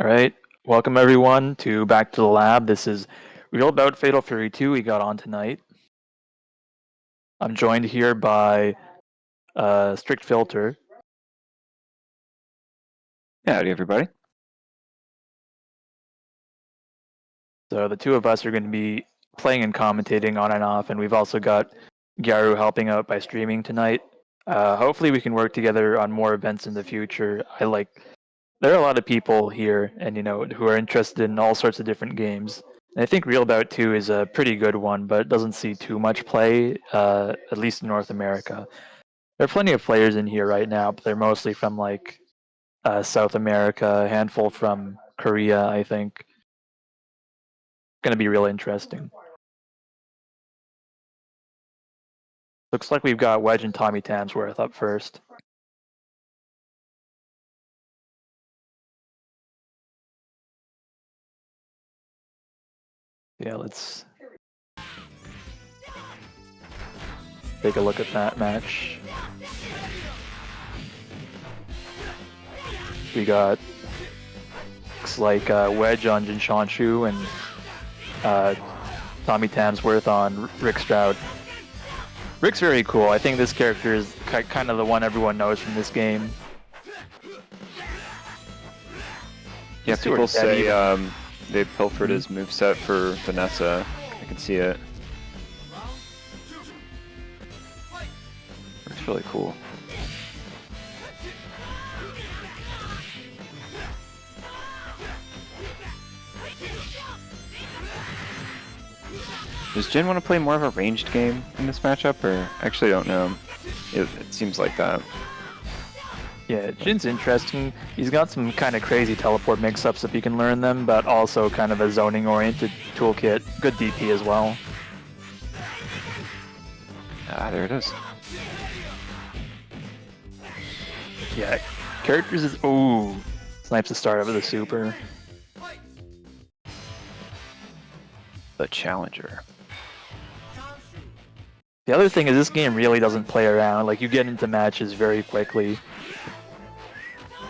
All right, welcome everyone to Back to the Lab. This is Real Bout Fatal Fury 2 we got on tonight. I'm joined here by Strict Filter. Howdy, everybody. So the two of us are going to be playing and commentating on and off, and we've also got Gyaru helping out by streaming tonight. Hopefully we can work together on more events in the future. There are a lot of people here, and who are interested in all sorts of different games. And I think Real Bout 2 is a pretty good one, but it doesn't see too much play, at least in North America. There are plenty of players in here right now, but they're mostly from South America, a handful from Korea, I think. Going to be real interesting. Looks like we've got Wedge and Tommytamsworth up first. Yeah, let's take a look at that match. We got looks like Wedge on Chonshu and Tommytamsworth on Rick Stroud. Rick's very cool. I think this character is kind of the one everyone knows from this game. Yeah, people say they pilfered his moveset for Vanessa. I can see it. It's really cool. Does Jin want to play more of a ranged game in this matchup, or actually I don't know. It seems like that. Yeah, Jin's interesting. He's got some kind of crazy teleport mix-ups if you can learn them, but also kind of a zoning-oriented toolkit. Good DP as well. Ah, there it is. Yeah, characters is... Ooh, snipes the start of the super. The challenger. The other thing is this game really doesn't play around. Like, you get into matches very quickly.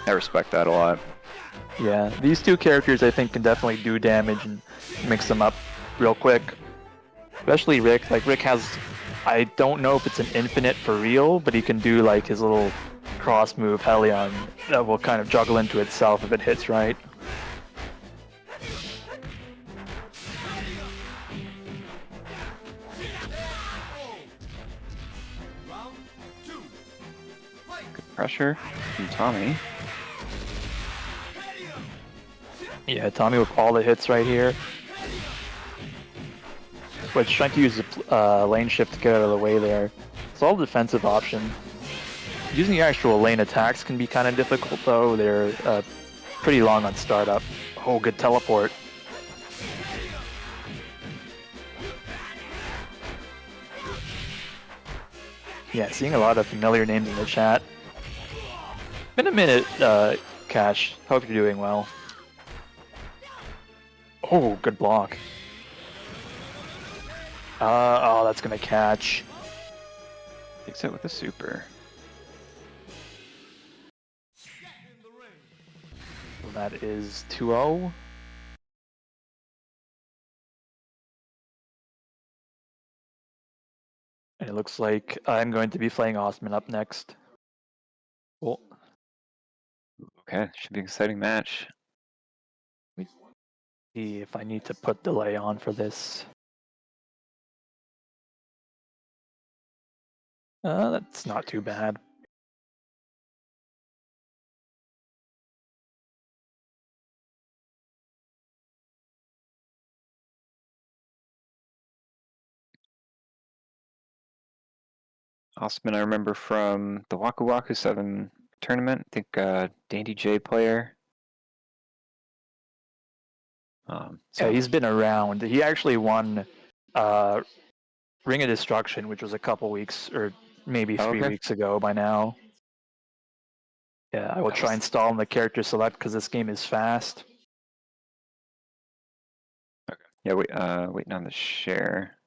I respect that a lot. Yeah, these two characters I think can definitely do damage and mix them up real quick. Especially Rick. Like, Rick has... I don't know if it's an infinite for real, but he can do, like, his little cross move, Helion, that will kind of juggle into itself if it hits right. Good pressure from Tommy. Yeah, Tommy with all the hits right here. But trying to use the lane shift to get out of the way there. It's all defensive option. Using the actual lane attacks can be kind of difficult though. They're pretty long on startup. Oh, good teleport. Yeah, seeing a lot of familiar names in the chat. Been a minute, Cash. Hope you're doing well. Oh, good block. Oh, that's gonna catch. Takes it with a super. So that is 2-0. And it looks like I'm going to be playing Ostman up next. Cool. Okay, should be an exciting match. Let me see if I need to put delay on for this. That's not too bad. Ostman, I remember from the Waku Waku 7 tournament. I think Dandy J player. Yeah, he's been around. He actually won Ring of Destruction, which was a couple weeks or maybe 3 weeks ago by now. Yeah, I will try and stall on the character select because this game is fast. Okay. Yeah, waiting on the share.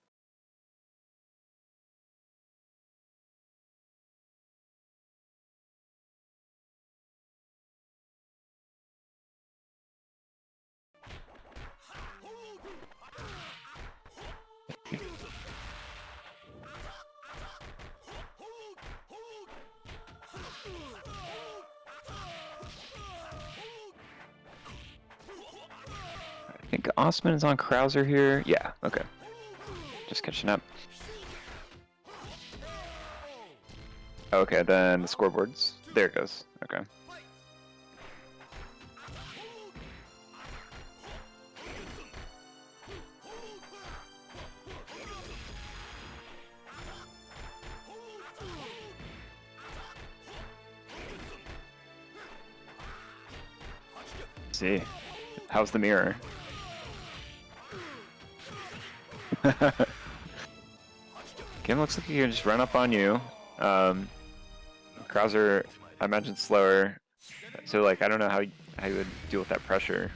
think Ostman is on Krauser here. Yeah, okay. Just catching up. Okay, then the scoreboards. There it goes. Okay. See, how's the mirror? Game looks like he can just run up on you. Krauser, I imagine slower, so like I don't know how you would deal with that pressure.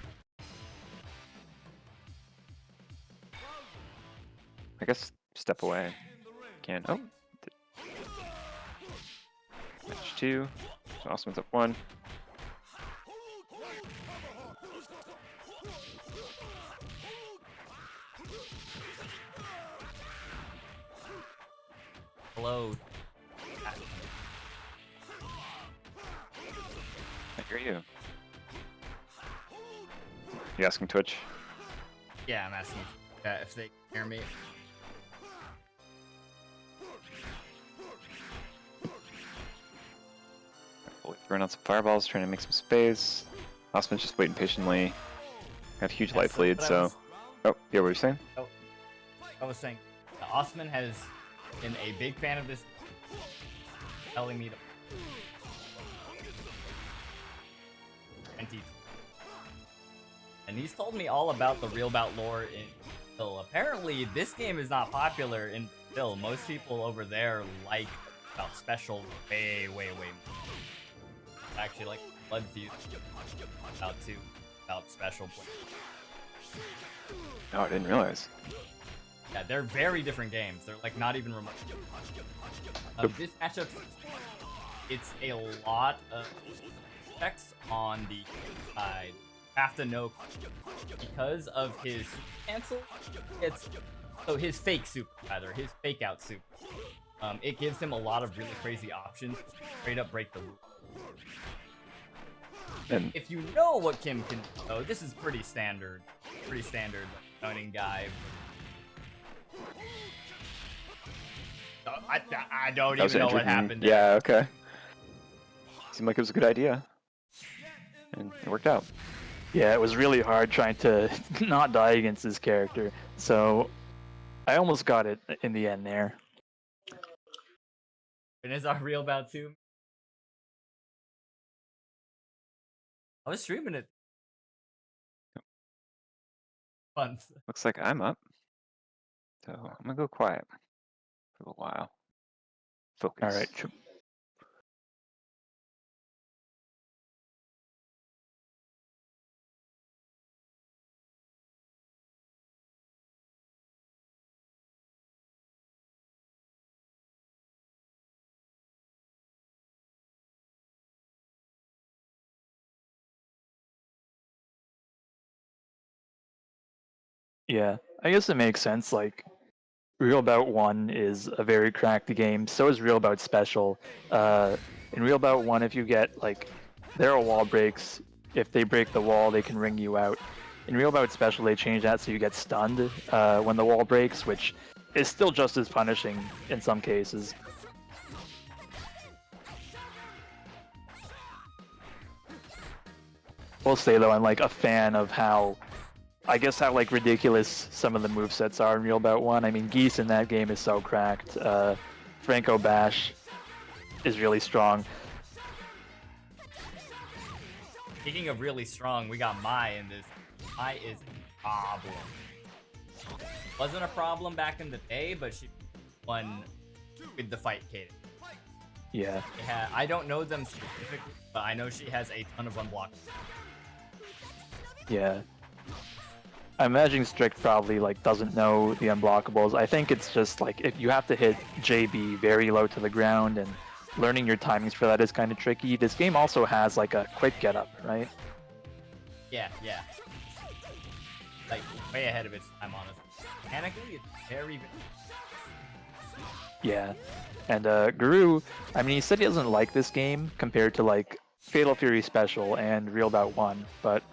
I guess step away. Can match 2. So Ostman's up 1. Hello. I hear you. You asking Twitch? Yeah, I'm asking if they can hear me. Throwing out some fireballs, trying to make some space. Ostman's just waiting patiently. Got a huge life lead, so. Oh, yeah, what were you saying? Oh, I was saying, Ostman has been a big fan of this, telling me to. And he's told me all about the real Bout lore in Brazil. Apparently, this game is not popular in Brazil. Most people over there like Bout Special way more. Actually, like Blood Feud, Bout 2, Bout Special. Oh, I didn't realize. Yeah, they're very different games. They're like not even remote. This matchup, it's a lot of effects on the side. Have to know because of his cancel. His fake super, rather his fake out super. It gives him a lot of really crazy options. Straight up break the rule. And if you know what Kim can do, this is pretty standard owning guy. I don't even know what happened there. Yeah, okay. Seemed like it was a good idea. And it worked out. Yeah, it was really hard trying to not die against this character. So I almost got it in the end there. And is our real Bout 2? I was streaming it. Months. Looks like I'm up. So I'm gonna go quiet for a while. Focus. All right. Yeah, I guess it makes sense. Like, Real Bout 1 is a very cracked game. So is Real Bout Special. In Real Bout 1, if you get, like, there are wall breaks. If they break the wall, they can ring you out. In Real Bout Special, they change that so you get stunned when the wall breaks, which is still just as punishing in some cases. I'll say, though, I'm, like, a fan of how like ridiculous some of the movesets are in Real Bout 1. I mean, Geese in that game is so cracked. Franco Bash is really strong. Speaking of really strong, we got Mai in this. Mai is a problem. Wasn't a problem back in the day, but she won with the fight cadence. Yeah. I don't know them specifically, but I know she has a ton of unblocked. Yeah. I imagine Strict probably like doesn't know the unblockables. I think it's just like if you have to hit JB very low to the ground, and learning your timings for that is kind of tricky. This game also has like a quick get up, right? Yeah. Like way ahead of its time, honestly. Mechanically, it's very. Yeah, and Guru, I mean, he said he doesn't like this game compared to like Fatal Fury Special and Real Bout 1, but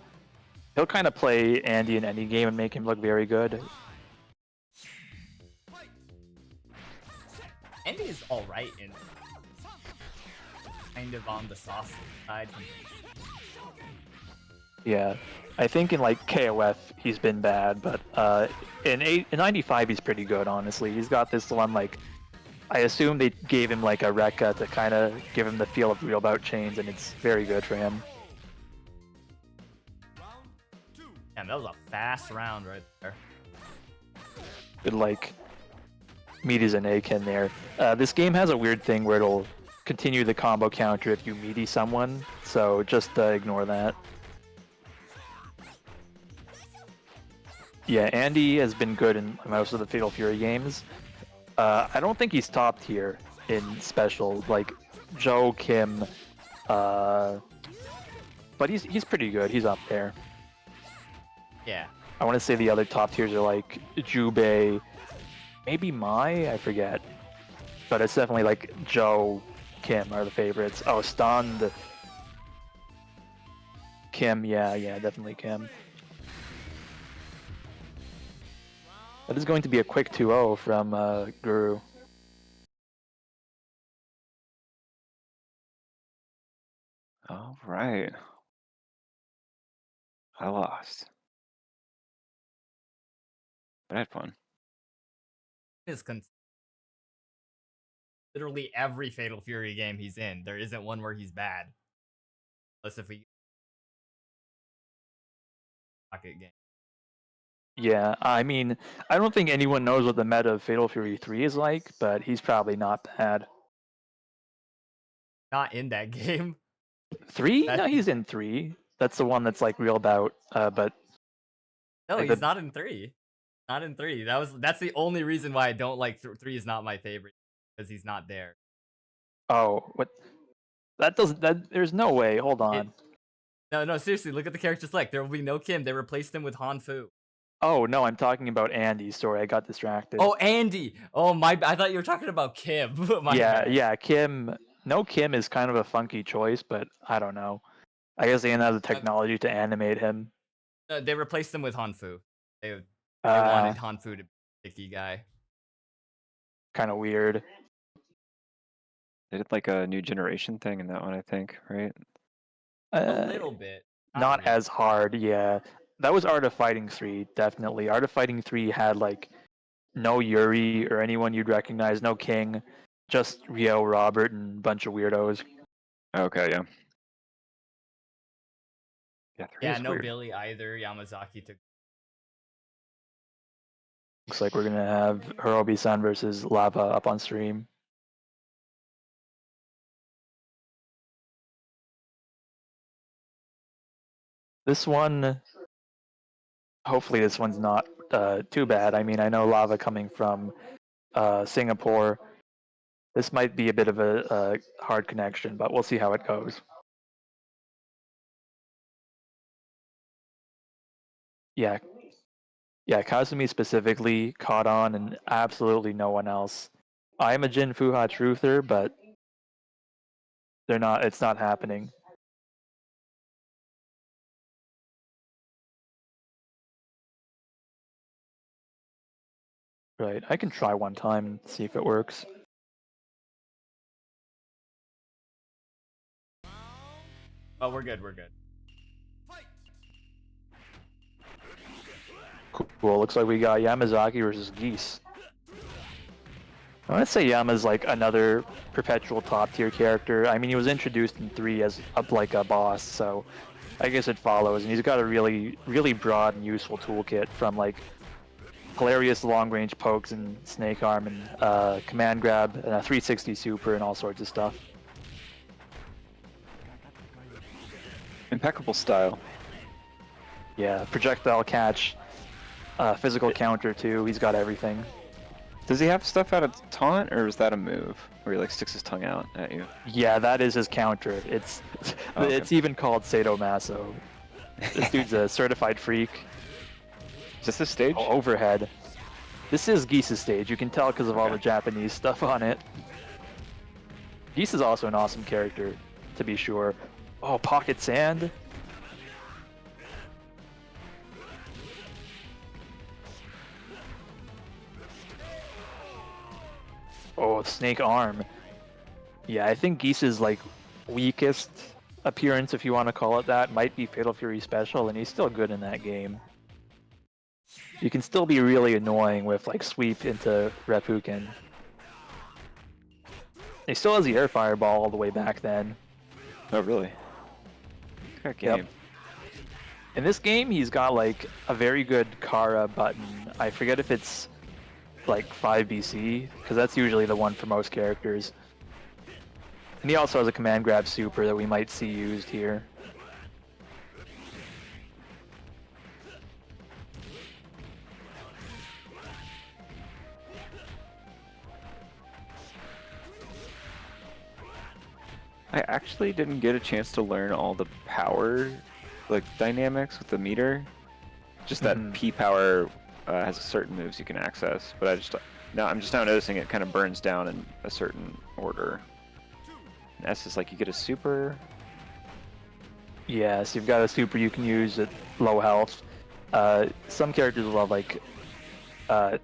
He'll kind of play Andy in any game and make him look very good. Andy is alright in kind of on the soft side. Yeah, I think in like KOF he's been bad, but in 95 he's pretty good. Honestly, he's got this one like I assume they gave him like a Rekka to kind of give him the feel of real bout chains, and it's very good for him. Damn, that was a fast round right there. Good like meaties and Akin there. This game has a weird thing where it'll continue the combo counter if you meaty someone, so just ignore that. Yeah, Andy has been good in most of the Fatal Fury games. I don't think he's top tier in special, like Joe, Kim, but he's pretty good. He's up there. Yeah. I want to say the other top tiers are like Jubei, maybe Mai, I forget. But it's definitely like Joe, Kim are the favorites. Oh, Stund, Kim, yeah, definitely Kim. That is going to be a quick 2-0 from Guru. All right. I lost. But I had fun. Literally every Fatal Fury game he's in, there isn't one where he's bad. Unless if we pocket game. Yeah, I mean, I don't think anyone knows what the meta of Fatal Fury 3 is like, but he's probably not bad. Not in that game. 3? No, he's in 3. That's the one that's like real bout, but... No, like he's not in 3. Not in 3. That's the only reason why I don't like 3 is not my favorite. Because he's not there. Oh, what? That doesn't... There's no way, hold on. No, seriously, look at the character select. There will be no Kim. They replaced him with Han Fu. Oh, no, I'm talking about Andy. Sorry, I got distracted. Oh, Andy! Oh, I thought you were talking about Kim. Yeah, Kim... No, Kim is kind of a funky choice, but I don't know. I guess they didn't have the technology to animate him. They replaced him with Han Fu. They wanted Han Fu to be a sticky guy. Kind of weird. They did like a new generation thing in that one, I think, right? A little bit. Not really. as hard, yeah. That was Art of Fighting 3, definitely. Art of Fighting 3 had like no Yuri or anyone you'd recognize, no King, just Ryo, Robert, and a bunch of weirdos. Okay, yeah. Yeah, no weird. Billy either. Yamazaki took. Looks like we're gonna have Hirobi-san versus Lava up on stream. This one, hopefully this one's not too bad. I mean, I know Lava coming from Singapore. This might be a bit of a hard connection, but we'll see how it goes. Yeah, Kazumi specifically caught on, and absolutely no one else. I'm a Jin Fuha truther, but they're not. It's not happening. Right, I can try one time and see if it works. Oh, we're good. Cool, looks like we got Yamazaki versus Geese. I want to say Yama's like another perpetual top tier character. I mean, he was introduced in 3 as like a boss, so I guess it follows. And he's got a really broad and useful toolkit, from like hilarious long range pokes and snake arm and command grab and a 360 super and all sorts of stuff. Impeccable style. Yeah, projectile catch, physical counter too. He's got everything. Does he have stuff out of taunt, or is that a move where he like sticks his tongue out at you? Yeah, that is his counter. It's okay. It's even called Sadomaso. This dude's a certified freak. Is this the stage? Oh, overhead. This is Geese's stage. You can tell because of all the Japanese stuff on it. Geese is also an awesome character, to be sure. Oh, pocket sand. Oh, snake arm. Yeah, I think Geese's like weakest appearance, if you want to call it that, might be Fatal Fury Special, and he's still good in that game. You can still be really annoying with like sweep into Reppuken. He still has the air fireball all the way back then. Oh, really? Good game. Yep. In this game, he's got like a very good Kara button. I forget if it's like 5 BC, because that's usually the one for most characters. And he also has a command grab super that we might see used here. I actually didn't get a chance to learn all the power like dynamics with the meter. Just that P power has certain moves you can access, but I'm just now noticing it kind of burns down in a certain order. And S is like you get a super. Yes, you've got a super you can use at low health. Some characters will have like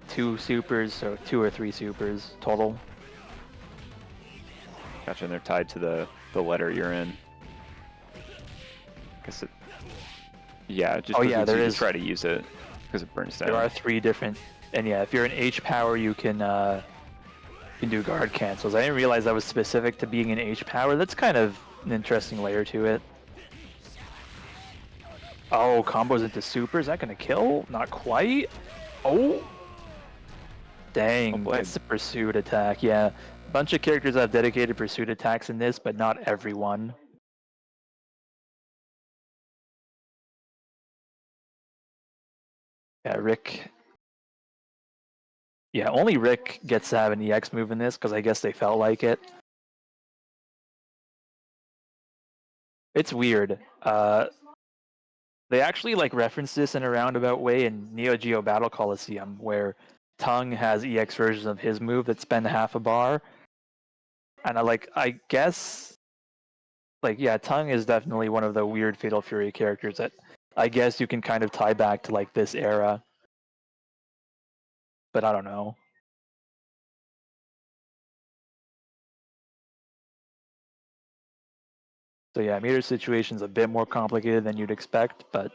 2 supers, so 2 or 3 supers total. Gotcha, and they're tied to the letter you're in. Guess it. Yeah, just there is. try to use it because it burns down. There are 3 different, and yeah, if you're an H power, you can do guard cancels. I didn't realize that was specific to being an H power. That's kind of an interesting layer to it. Oh, combos into super. Is that gonna kill? Not quite. Oh, dang! That's the pursuit attack. Yeah, a bunch of characters have dedicated pursuit attacks in this, but not everyone. Yeah, Rick. Yeah, only Rick gets to have an EX move in this because I guess they felt like it. It's weird. They actually like reference this in a roundabout way in Neo Geo Battle Coliseum, where Tung has EX versions of his move that spend half a bar, and I guess, yeah, Tung is definitely one of the weird Fatal Fury characters that I guess you can kind of tie back to like this era, but I don't know. So yeah, meter situation's a bit more complicated than you'd expect, but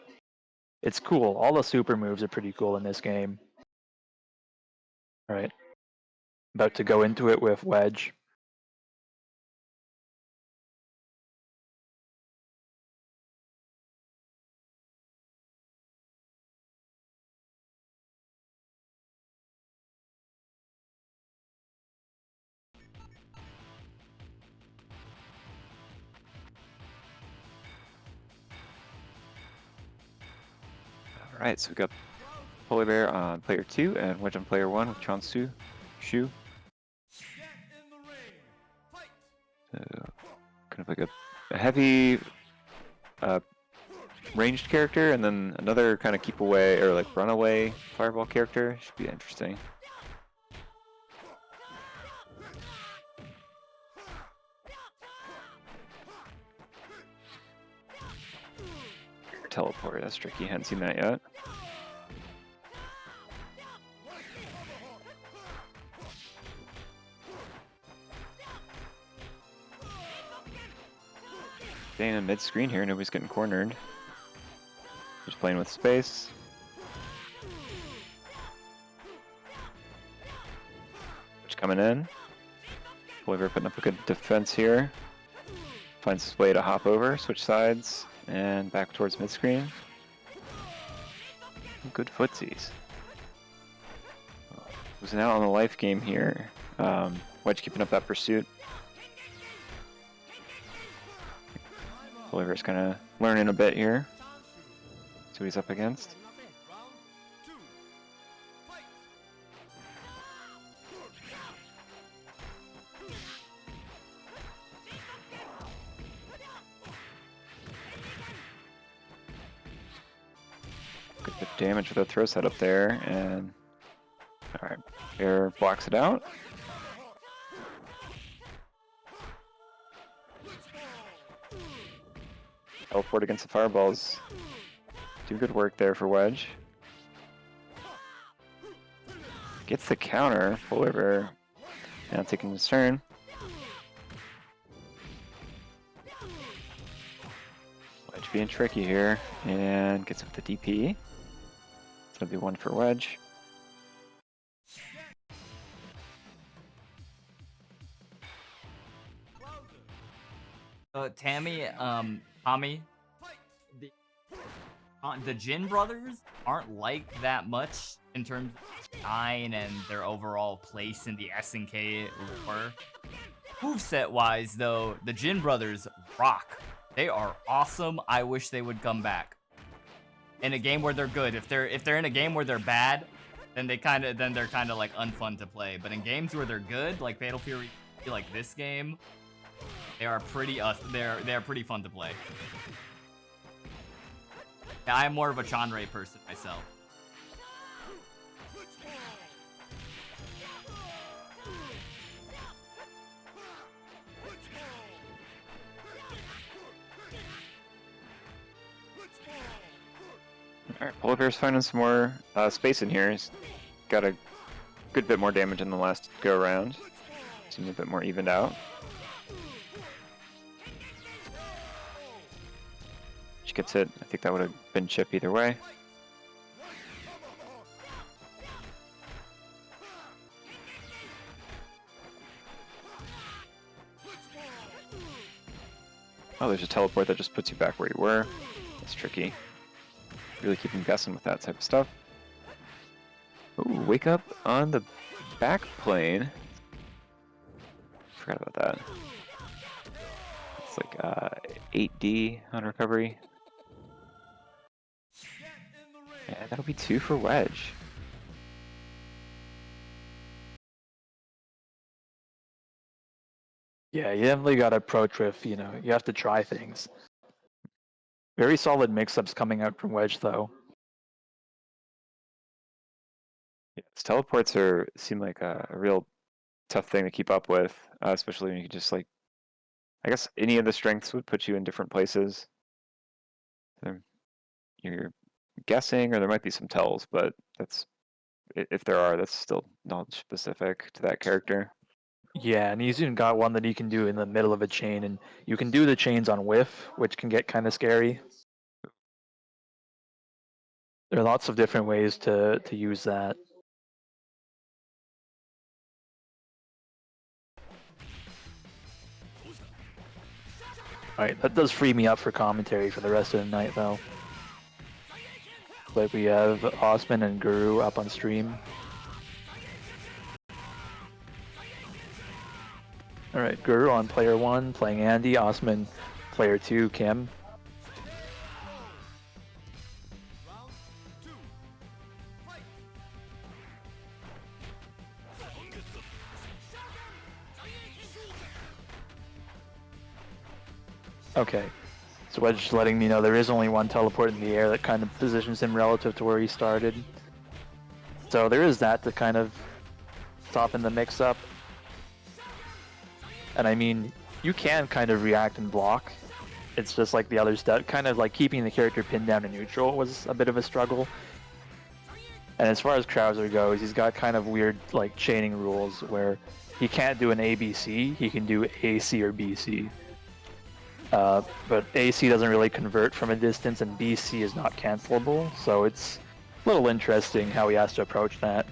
it's cool. All the super moves are pretty cool in this game. All right, about to go into it with Wedge. Alright, so we got PolarBair on player 2 and Wedge on player 1 with Chonshu. So, kind of like a heavy ranged character, and then another kind of keep away or like runaway fireball character. Should be interesting. Teleport, that's tricky. Hadn't seen that yet. Staying in mid-screen here, nobody's getting cornered. Just playing with space. Just coming in. PolarBair putting up a good defense here. Finds his way to hop over, switch sides, and back towards mid-screen. Good footsies. Losing out on the life game here. Wedge keeping up that pursuit. PolarBair's kind of learning a bit here. See what he's up against. Good bit of damage with a throw set up there, and alright, Bear blocks it out. Teleport against the fireballs. Do good work there for Wedge. Gets the counter. PolarBair Now taking his turn. Wedge being tricky here, and gets up the DP. It's gonna be one for Wedge. Tommy, the Jin brothers aren't like that much in terms of design and their overall place in the SNK lore. Moveset wise, though, the Jin brothers rock. They are awesome. I wish they would come back in a game where they're good. If they're in a game where they're bad, then they're kind of like unfun to play. But in games where they're good, like Fatal Fury, like this game, they are pretty they're pretty fun to play. Yeah, I'm more of a Chanrei person myself. Alright, PolarBair's finding some more space in here. He's got a good bit more damage in the last go around. Seems a bit more evened out. She gets hit. I think that would have been chip either way. Oh, there's a teleport that just puts you back where you were. That's tricky. Really keep him guessing with that type of stuff. Ooh, wake up on the back plane. Forgot about that. It's like 8D on recovery. And that'll be 2 for Wedge. Yeah, you definitely got to approach with, you have to try things. Very solid mix-ups coming out from Wedge, though. Yeah, his teleports seem like a real tough thing to keep up with, especially when you just like, I guess any of the strengths would put you in different places. So you're guessing, or there might be some tells, but if there are, that's still not specific to that character. Yeah, and he's even got one that he can do in the middle of a chain, and you can do the chains on whiff, which can get kind of scary. There are lots of different ways to use that. Alright, that does free me up for commentary for the rest of the night, though. Like we have Ostman and Guru up on stream. Alright, Guru on player 1, playing Andy. Ostman, player 2, Kim. Okay, so Wedge letting me know there is only one teleport in the air that kind of positions him relative to where he started. So there is that to kind of soften the mix-up. And I mean, you can kind of react and block. It's just like the other stuff, kind of like keeping the character pinned down to neutral was a bit of a struggle. And as far as Krauser goes, he's got kind of weird like chaining rules where he can't do an ABC, he can do AC or BC. But AC doesn't really convert from a distance, and BC is not cancelable, so it's a little interesting how he has to approach that.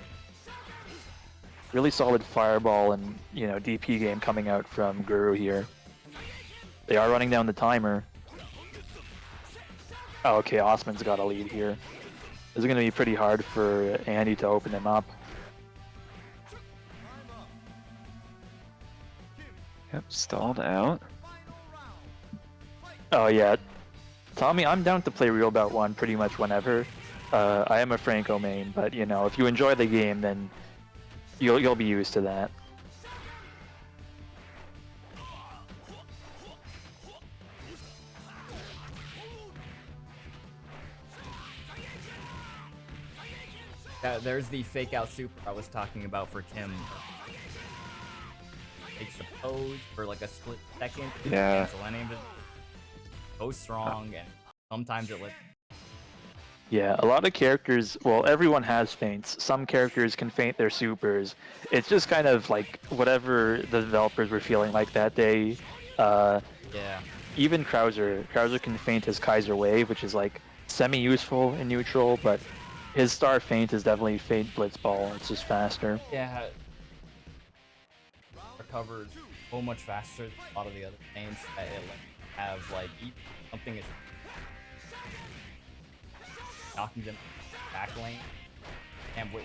Really solid fireball and DP game coming out from Guru here. They are running down the timer. Oh, okay, Ostman's got a lead here. This is going to be pretty hard for Andy to open him up. Yep, stalled out. Oh yeah, Tommy, I'm down to play Real Bout 1 pretty much whenever. I am a Franco main, but if you enjoy the game, then you'll be used to that. There's the fake out super I was talking about for Kim. Takes the pose for like a split second. Yeah. So I named it. So strong, and sometimes it lets. Yeah, a lot of characters, well, everyone has feints. Some characters can feint their supers. It's just kind of like whatever the developers were feeling like that day. Yeah. Even Krauser can feint his Kaiser Wave, which is like semi-useful in neutral, but his star feint is definitely feint Blitzball. It's just faster. Yeah. Recovered so much faster than a lot of the other lanes that it have like something is knocking them back lane. And wait,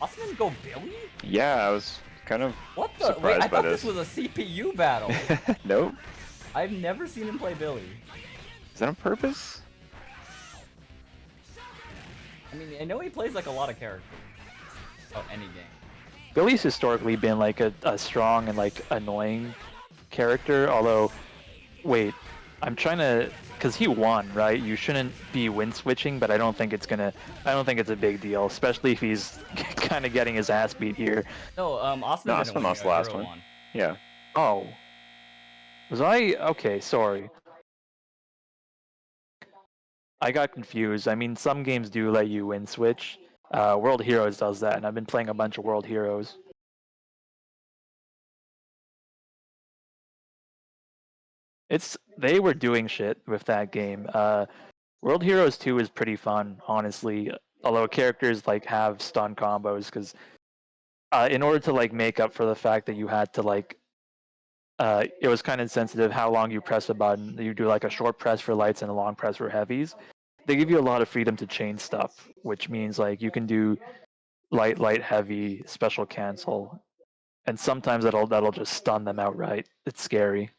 Ostman go Billy? Yeah, I was kind of What the? surprised Wait, I by thought this. this was a CPU battle. Nope. I've never seen him play Billy. Is that on purpose? I mean, I know he plays like a lot of characters. Oh, any game. Billy's historically been like a strong and like annoying character, although, wait, I'm trying to, because he won, right? You shouldn't be win switching, but I don't think it's a big deal, especially if he's kind of getting his ass beat here. No, Ostman No, didn't Ostman win, lost the last Euro one. won. Yeah. Oh. Was I? Okay, sorry. I got confused. I mean, some games do let you win switch. World Heroes does that, and I've been playing a bunch of World Heroes. They were doing shit with that game. World Heroes 2 is pretty fun, honestly. Although characters like have stun combos, because in order to like make up for the fact that you had to like, it was kind of insensitive how long you press a button. You do like a short press for lights and a long press for heavies. They give you a lot of freedom to chain stuff, which means like you can do light, light, heavy, special cancel, and sometimes that'll just stun them outright. It's scary.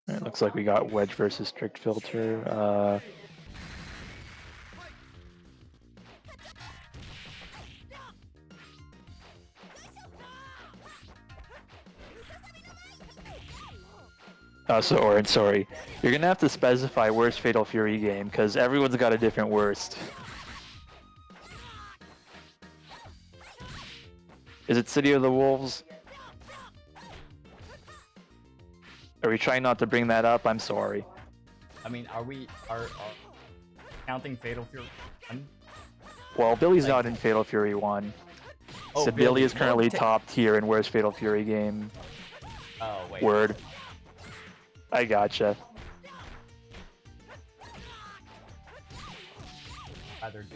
It looks like we got Wedge versus Strict Filter. Sorry. You're gonna have to specify worst Fatal Fury game, because everyone's got a different worst. Is it City of the Wolves? Are we trying not to bring that up? I'm sorry. I mean, are counting Fatal Fury 1? Well, Billy's not in Fatal Fury 1. Oh, So Billy is no, currently top tier in worst Fatal Fury game. Oh, wait. Word. I gotcha. Rather do.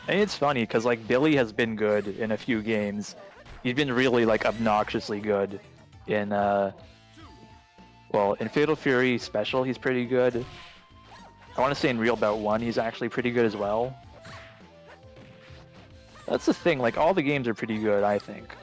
And it's funny, because like Billy has been good in a few games. He's been really like obnoxiously good in well, in Fatal Fury Special he's pretty good. I want to say in Real Bout 1 he's actually pretty good as well. That's the thing, like all the games are pretty good, I think.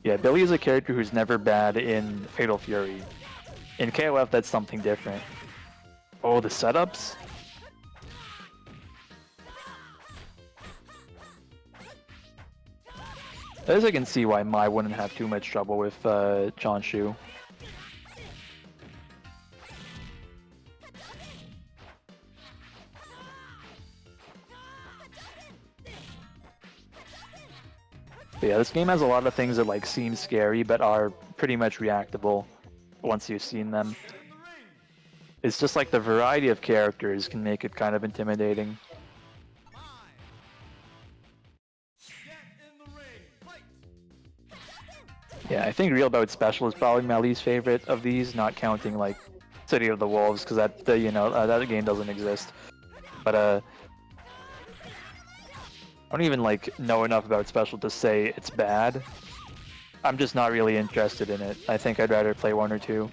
Yeah, Billy is a character who's never bad in Fatal Fury. In KOF, that's something different. Oh, the setups? As I can see why Mai wouldn't have too much trouble with Chonshu. But yeah, this game has a lot of things that like seem scary but are pretty much reactable once you've seen them. It's just like the variety of characters can make it kind of intimidating. Yeah, I think Real Bout Special is probably my least favorite of these, not counting like City of the Wolves, because that that game doesn't exist. But I don't even like know enough about Special to say it's bad. I'm just not really interested in it. I think I'd rather play 1 or 2.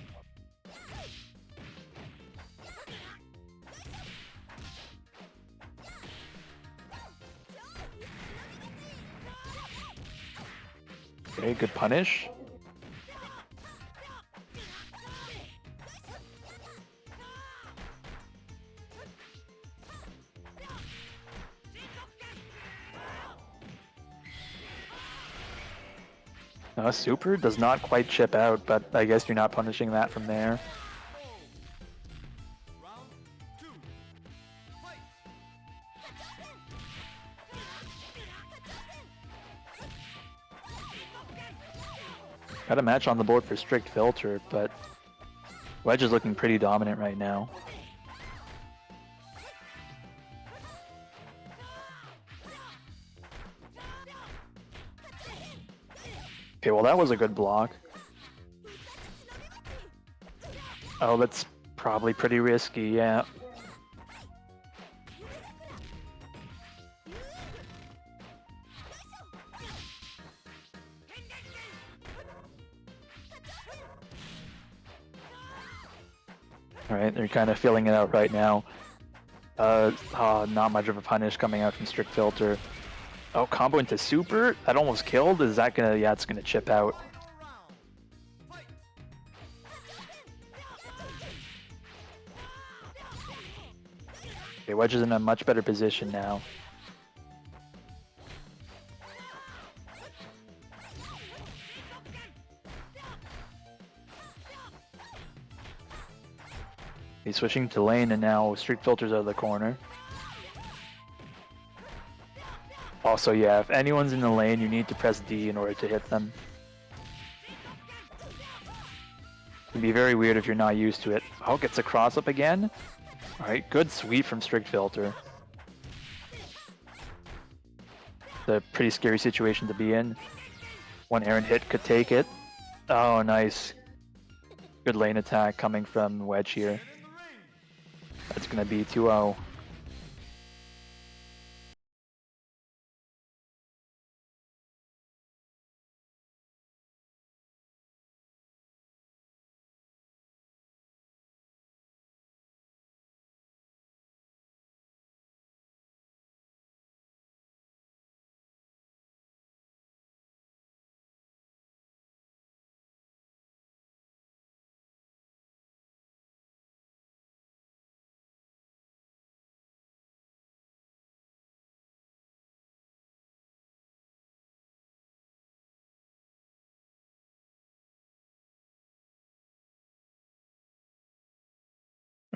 Okay, good punish. Super does not quite chip out, but I guess you're not punishing that from there. Got a match on the board for Strict Filter, but Wedge is looking pretty dominant right now. Okay, well that was a good block. Oh, that's probably pretty risky, yeah. Alright, they're kind of feeling it out right now. Not much of a punish coming out from Strict Filter. Oh, combo into Super? That almost killed? Is that gonna... Yeah, it's gonna chip out. Okay, Wedge is in a much better position now. He's switching to lane, and now Strict Filter's out of the corner. Also, yeah, if anyone's in the lane, you need to press D in order to hit them. It can be very weird if you're not used to it. Oh, gets a cross up again. Alright, good sweep from Strict Filter. It's a pretty scary situation to be in. One errant hit could take it. Oh, nice. Good lane attack coming from Wedge here. That's going to be 2-0.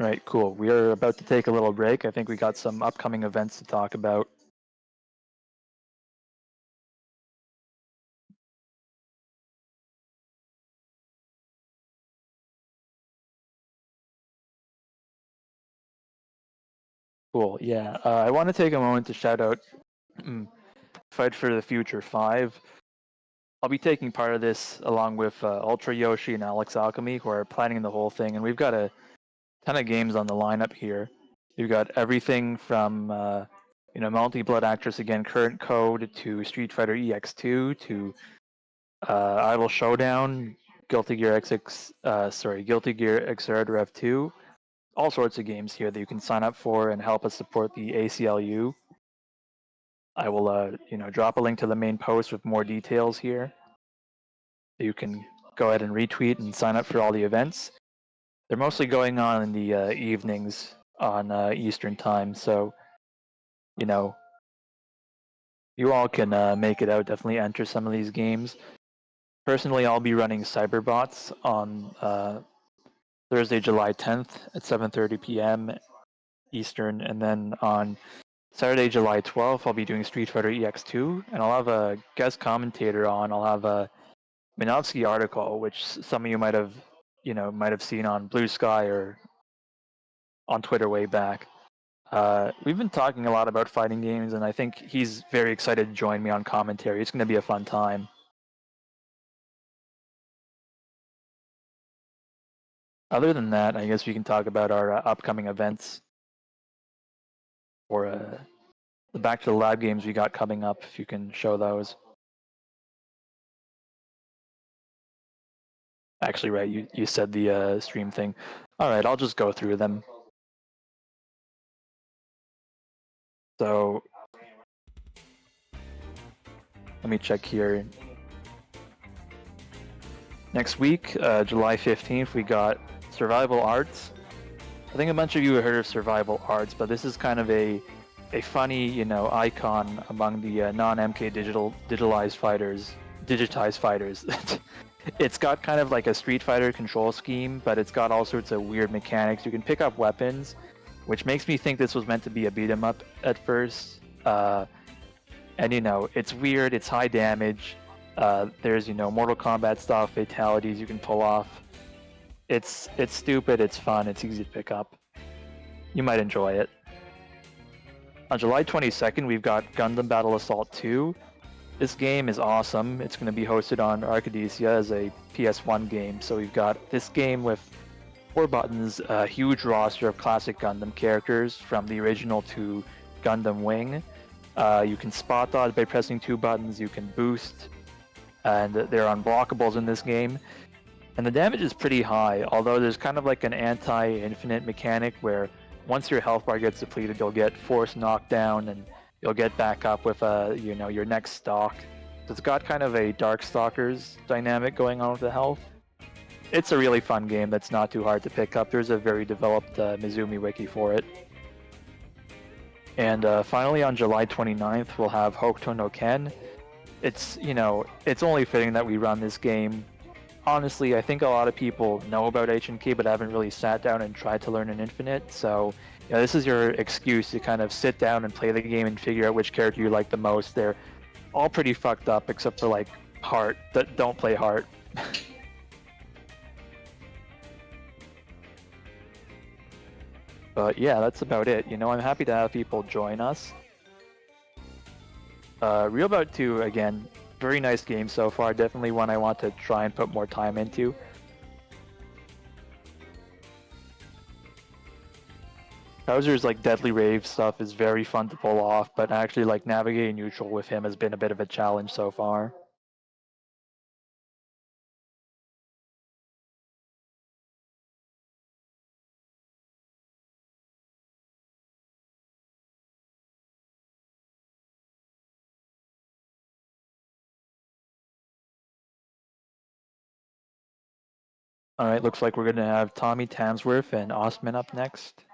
Alright, cool. We are about to take a little break. I think we got some upcoming events to talk about. Cool, yeah. I want to take a moment to shout out Fight for the Future 5. I'll be taking part of this along with Ultra Yoshi and Alex Alchemy, who are planning the whole thing, and we've got a ton of games on the lineup here. We've got everything from Multi-Blood Actress Again Current Code to Street Fighter EX2 to Idle Showdown, Guilty Gear Guilty Gear Xrd Rev 2. All sorts of games here that you can sign up for and help us support the ACLU. I will drop a link to the main post with more details here. You can go ahead and retweet and sign up for all the events. They're mostly going on in the evenings on Eastern time, so you all can make it out. Definitely enter some of these games. Personally, I'll be running Cyberbots on Thursday, July 10th at 7:30 p.m. Eastern, and then on Saturday, July 12th, I'll be doing Street Fighter EX2, and I'll have a guest commentator on. I'll have a Minovsky article, which some of you might have seen on Blue Sky or on Twitter way back. We've been talking a lot about fighting games, and I think he's very excited to join me on commentary. It's going to be a fun time. Other than that, I guess we can talk about our upcoming events or the Back to the Lab games we got coming up, if you can show those. Actually, right, you said the stream thing. All right, I'll just go through them. So let me check here. Next week, July 15th, we got Survival Arts. I think a bunch of you have heard of Survival Arts, but this is kind of a funny, icon among the non-MK digitalized fighters. digitized fighters. It's got kind of like a Street Fighter control scheme, but it's got all sorts of weird mechanics. You can pick up weapons, which makes me think this was meant to be a beat 'em up at first. And you know, it's weird, it's high damage. There's, you know, Mortal Kombat style fatalities you can pull off. It's stupid, it's fun, it's easy to pick up. You might enjoy it. On July 22nd, we've got Gundam Battle Assault 2. This game is awesome. It's going to be hosted on Arcadesia as a PS1 game. So we've got this game with 4 buttons, a huge roster of classic Gundam characters from the original to Gundam Wing. You can spot dodge by pressing 2 buttons, you can boost, and there are unblockables in this game. And the damage is pretty high, although there's kind of like an anti-infinite mechanic where once your health bar gets depleted, you'll get force knockdown and you'll get back up with you know, your next stock. So it's got kind of a Darkstalkers dynamic going on with the health. It's a really fun game that's not too hard to pick up. There's a very developed Mizumi wiki for it. And finally on July 29th, we'll have Hokuto no Ken. It's, you know, it's only fitting that we run this game. Honestly, I think a lot of people know about HNK but haven't really sat down and tried to learn an Infinite, so you know, this is your excuse to kind of sit down and play the game and figure out which character you like the most. They're all pretty fucked up except for like Heart. Don't play Heart. But yeah, that's about it. You know, I'm happy to have people join us. Real Bout 2, again, very nice game so far. Definitely one I want to try and put more time into. Krauser's like Deadly Rave stuff is very fun to pull off, but actually like navigating neutral with him has been a bit of a challenge so far. Alright, looks like we're gonna have Tommytamsworth and Ostman up next.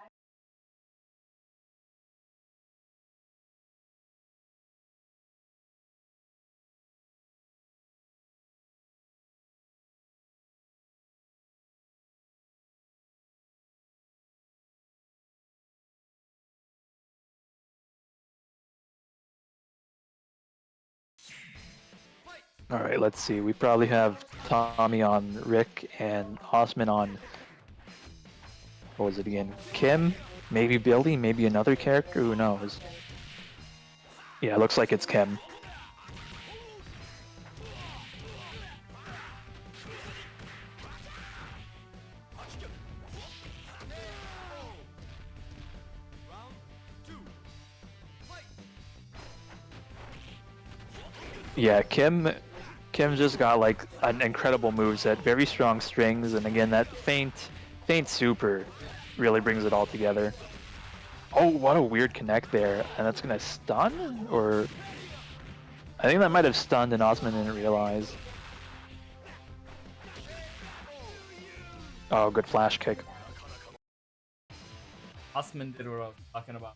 Alright, let's see. We probably have Tommy on Rick and Ostman on... What was it again? Kim? Maybe Billy? Maybe another character? Who knows? Yeah, looks like it's Kim. Yeah, Kim's just got like an incredible moveset, very strong strings, and again that faint super really brings it all together. Oh, what a weird connect there, and that's gonna stun? Or I think that might have stunned and Ostman didn't realize. Oh, good flash kick. Ostman did what I was talking about.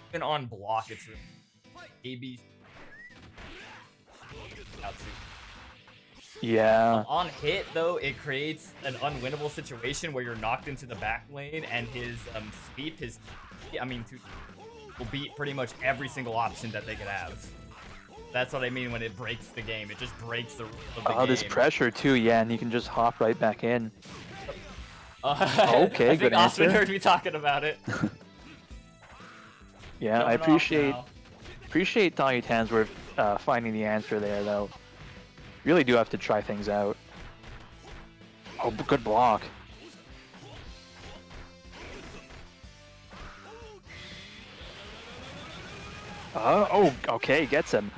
Even on block, it's AB. Yeah. On hit, though, it creates an unwinnable situation where you're knocked into the back lane, and his sweep, will beat pretty much every single option that they could have. That's what I mean when it breaks the game. It just breaks the game. Oh, this pressure too, yeah, and he can just hop right back in. Okay, I good think Ostman answer. heard me talking about it. Yeah, I appreciate Tommytamsworth finding the answer there, though. Really do have to try things out. Oh, good block. Oh, okay, gets him.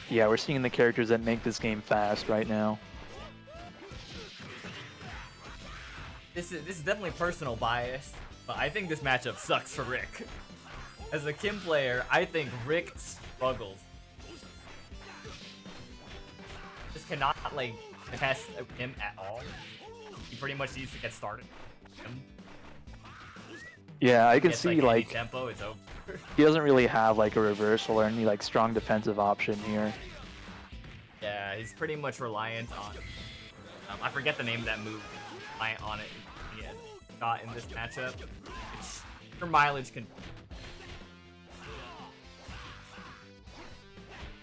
Yeah, we're seeing the characters that make this game fast right now. This is definitely personal bias, but I think this matchup sucks for Rick. As a Kim player, I think Rick struggles. Just cannot like test him at all. he pretty much needs to get started. Yeah, I can Gets, see any like tempo, it's over. he doesn't really have like a reversal or any like strong defensive option here. Yeah, he's pretty much reliant on. I forget the name of that move. Reliant on it. He has shot in this matchup. Your mileage can.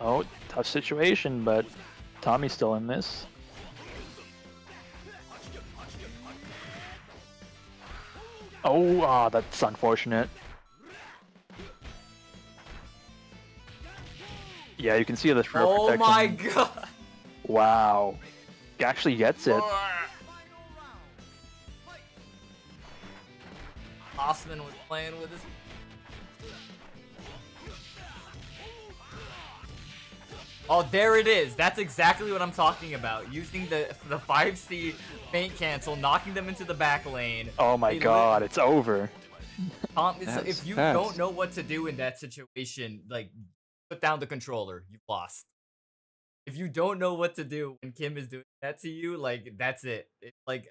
Oh, tough situation, but Tommy's still in this. Oh, that's unfortunate. Yeah, you can see the throw protection. Oh my god! Wow. He actually gets it. Ostman was playing with his. Oh, there it is. That's exactly what I'm talking about. Using the 5C feint cancel, knocking them into the back lane. Oh my god, it's over. If you don't know what to do in that situation, like, put down the controller. You've lost. If you don't know what to do when Kim is doing that to you, like, that's it. It's like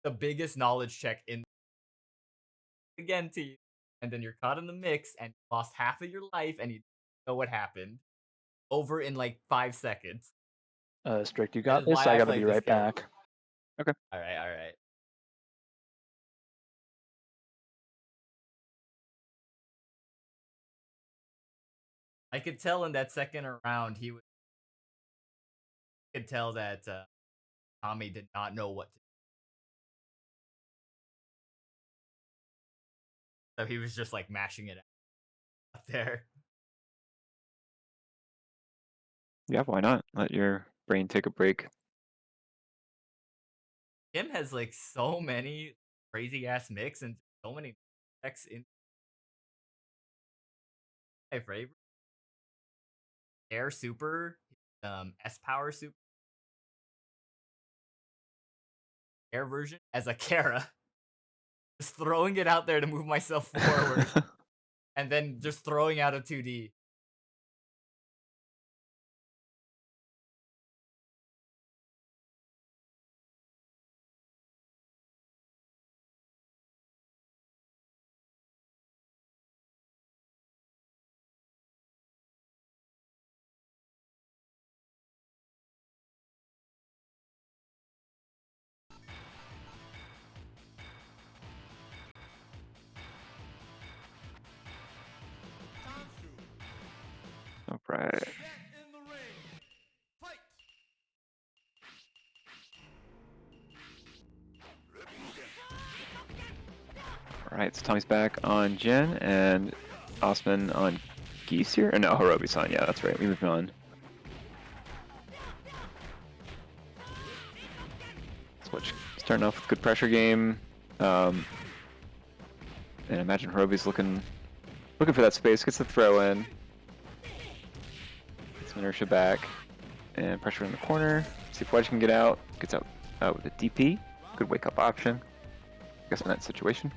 the biggest knowledge check in again to you. And then you're caught in the mix and you lost half of your life and you don't know what happened. Over in like 5 seconds. Strict, you That got is this? why I I gotta played be this right game. back. Okay. Alright. I could tell in that second round could tell that Tommy did not know what to do. So he was just like mashing it out there. Yeah, why not? Let your brain take a break. Kim has like so many crazy ass mix and so many decks in my favorite. Air super, S power super, air version as a Kara. Just throwing it out there to move myself forward. And then just throwing out a 2D. All right. All right, so Tommy's back on Jin and Ostman on Geese here. Or no, Hirobi's on. Yeah, that's right. We moved on. Switch. Starting off with good pressure game. And imagine Hirobi's looking for that space. Gets the throw in. Gets some inertia back. And pressure in the corner. See if Wedge can get out. Gets out with a DP. Good wake up option. I guess in that situation.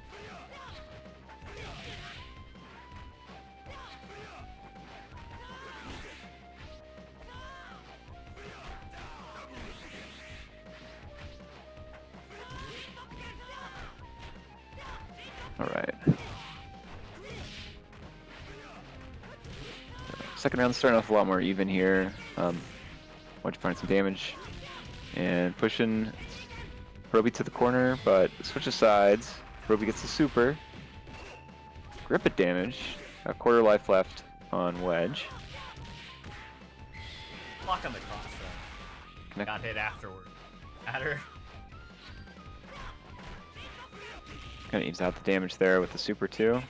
Alright. Second round starting off a lot more even here. Want to find some damage. And pushing Hirobi to the corner, but switches sides. Hirobi gets the super. Grip it damage. A quarter life left on Wedge. Block on the cross though. Got hit afterward. Matter. Kind of evens out the damage there with the super too.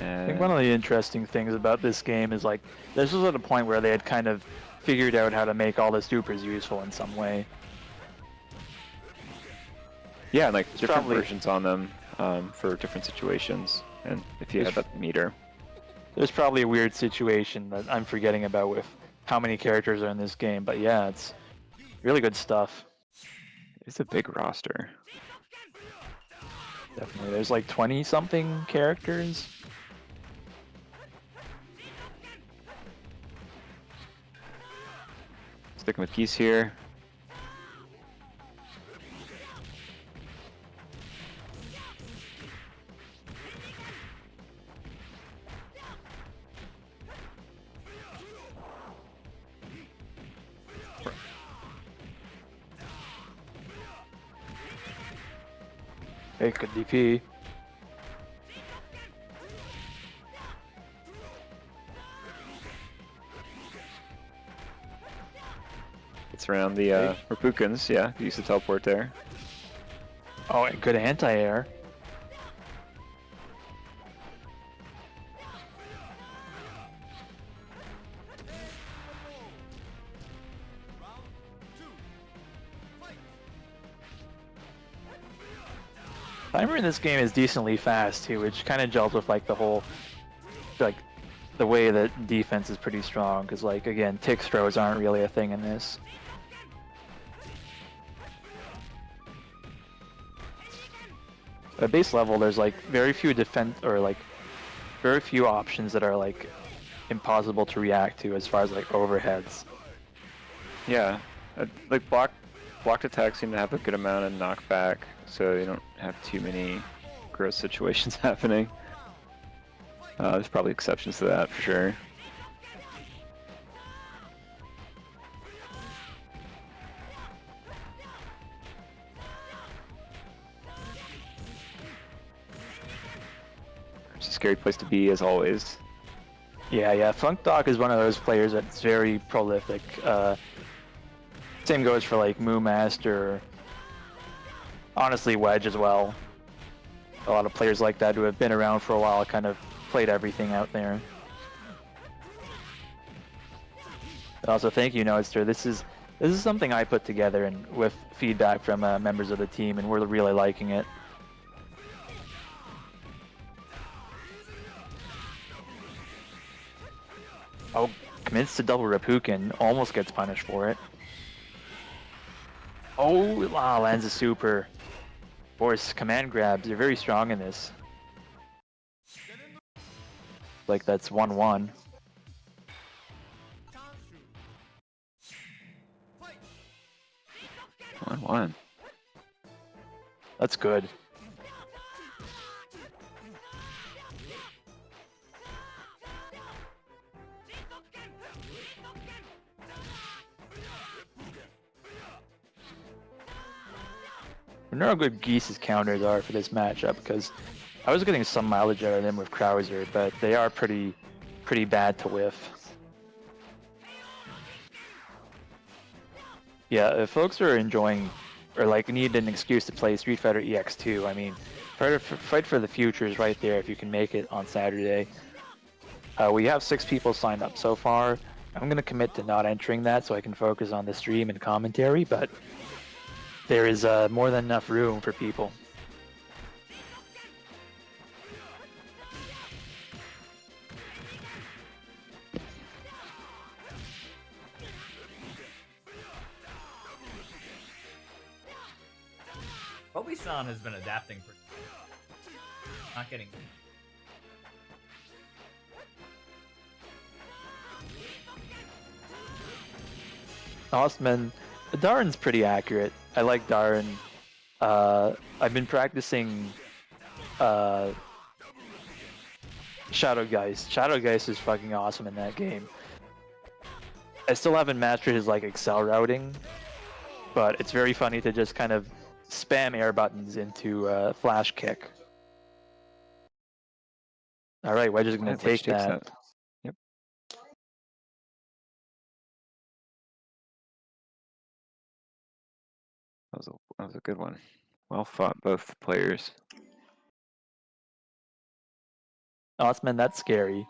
And I think one of the interesting things about this game is like this was at a point where they had kind of figured out how to make all the supers useful in some way. yeah, and like It's different probably- versions on them for different situations. And if you had that meter. There's probably a weird situation that I'm forgetting about with how many characters are in this game, but yeah, it's really good stuff. It's a big roster. Definitely. There's like 20 something characters. Sticking with Geese here. Hey, good DP. It's around the Repukins, yeah. Use the teleport there. Oh, and good anti-air. Timer in this game is decently fast too, which kind of gels with like the whole, like, the way that defense is pretty strong. Because like again, tick throws aren't really a thing in this. At base level, there's like very few defense or like very few options that are like impossible to react to as far as like overheads. Yeah, like blocked attacks seem to have a good amount of knockback, so you don't have too many gross situations happening. There's probably exceptions to that for sure. It's a scary place to be, as always. Yeah. Funk Doc is one of those players that's very prolific. Same goes for like Moo Master. Honestly, Wedge as well. A lot of players like that who have been around for a while kind of played everything out there. And also, thank you, Noadster. This is something I put together and with feedback from members of the team, and we're really liking it. Oh, commits to double Reppuken, almost gets punished for it. Oh, wow, lands a super. Of course, command grabs, they're very strong in this. Like that's 1-1. One. That's good. I wonder how good Geese's counters are for this matchup, because I was getting some mileage out of them with Krauser, but they are pretty bad to whiff. Yeah, if folks are enjoying or like need an excuse to play Street Fighter EX2, I mean, Fight for the Future is right there if you can make it on Saturday. We have 6 people signed up so far. I'm going to commit to not entering that so I can focus on the stream and commentary, but there is more than enough room for people. Obi-san has been adapting pretty not getting Ostman, Darren's pretty accurate. I like Darren. I've been practicing Shadow Geist. Shadow Geist is fucking awesome in that game. I still haven't mastered his like Excel routing, but it's very funny to just kind of spam air buttons into flash kick. All right, Wedge is going to take that. Yep. That was a good one. Well fought, both players. Ostman, that's scary.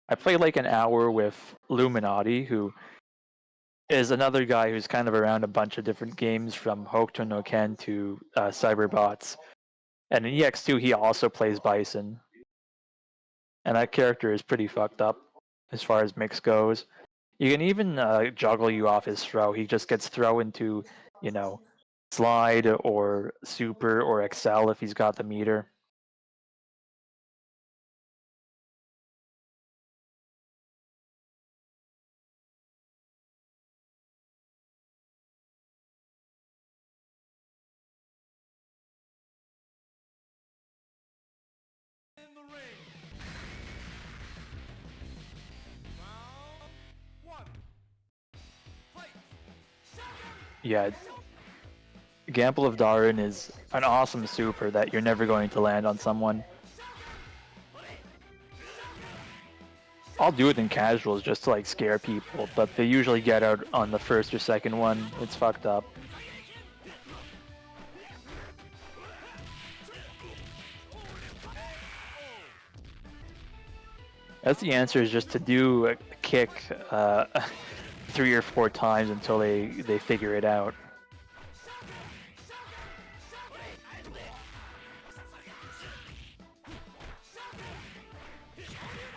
I played like an hour with Luminati, who is another guy who's kind of around a bunch of different games from Hokuto no Ken to Cyberbots. And in EX2, he also plays Bison. And that character is pretty fucked up as far as mix goes. You can even juggle you off his throw. He just gets thrown into, you know, slide or super or excel if he's got the meter. Yeah. Gamble of Darin is an awesome super that you're never going to land on someone. I'll do it in casuals just to like scare people, but they usually get out on the first or second one. It's fucked up. That's the answer, is just to do a kick 3 or 4 times until they figure it out.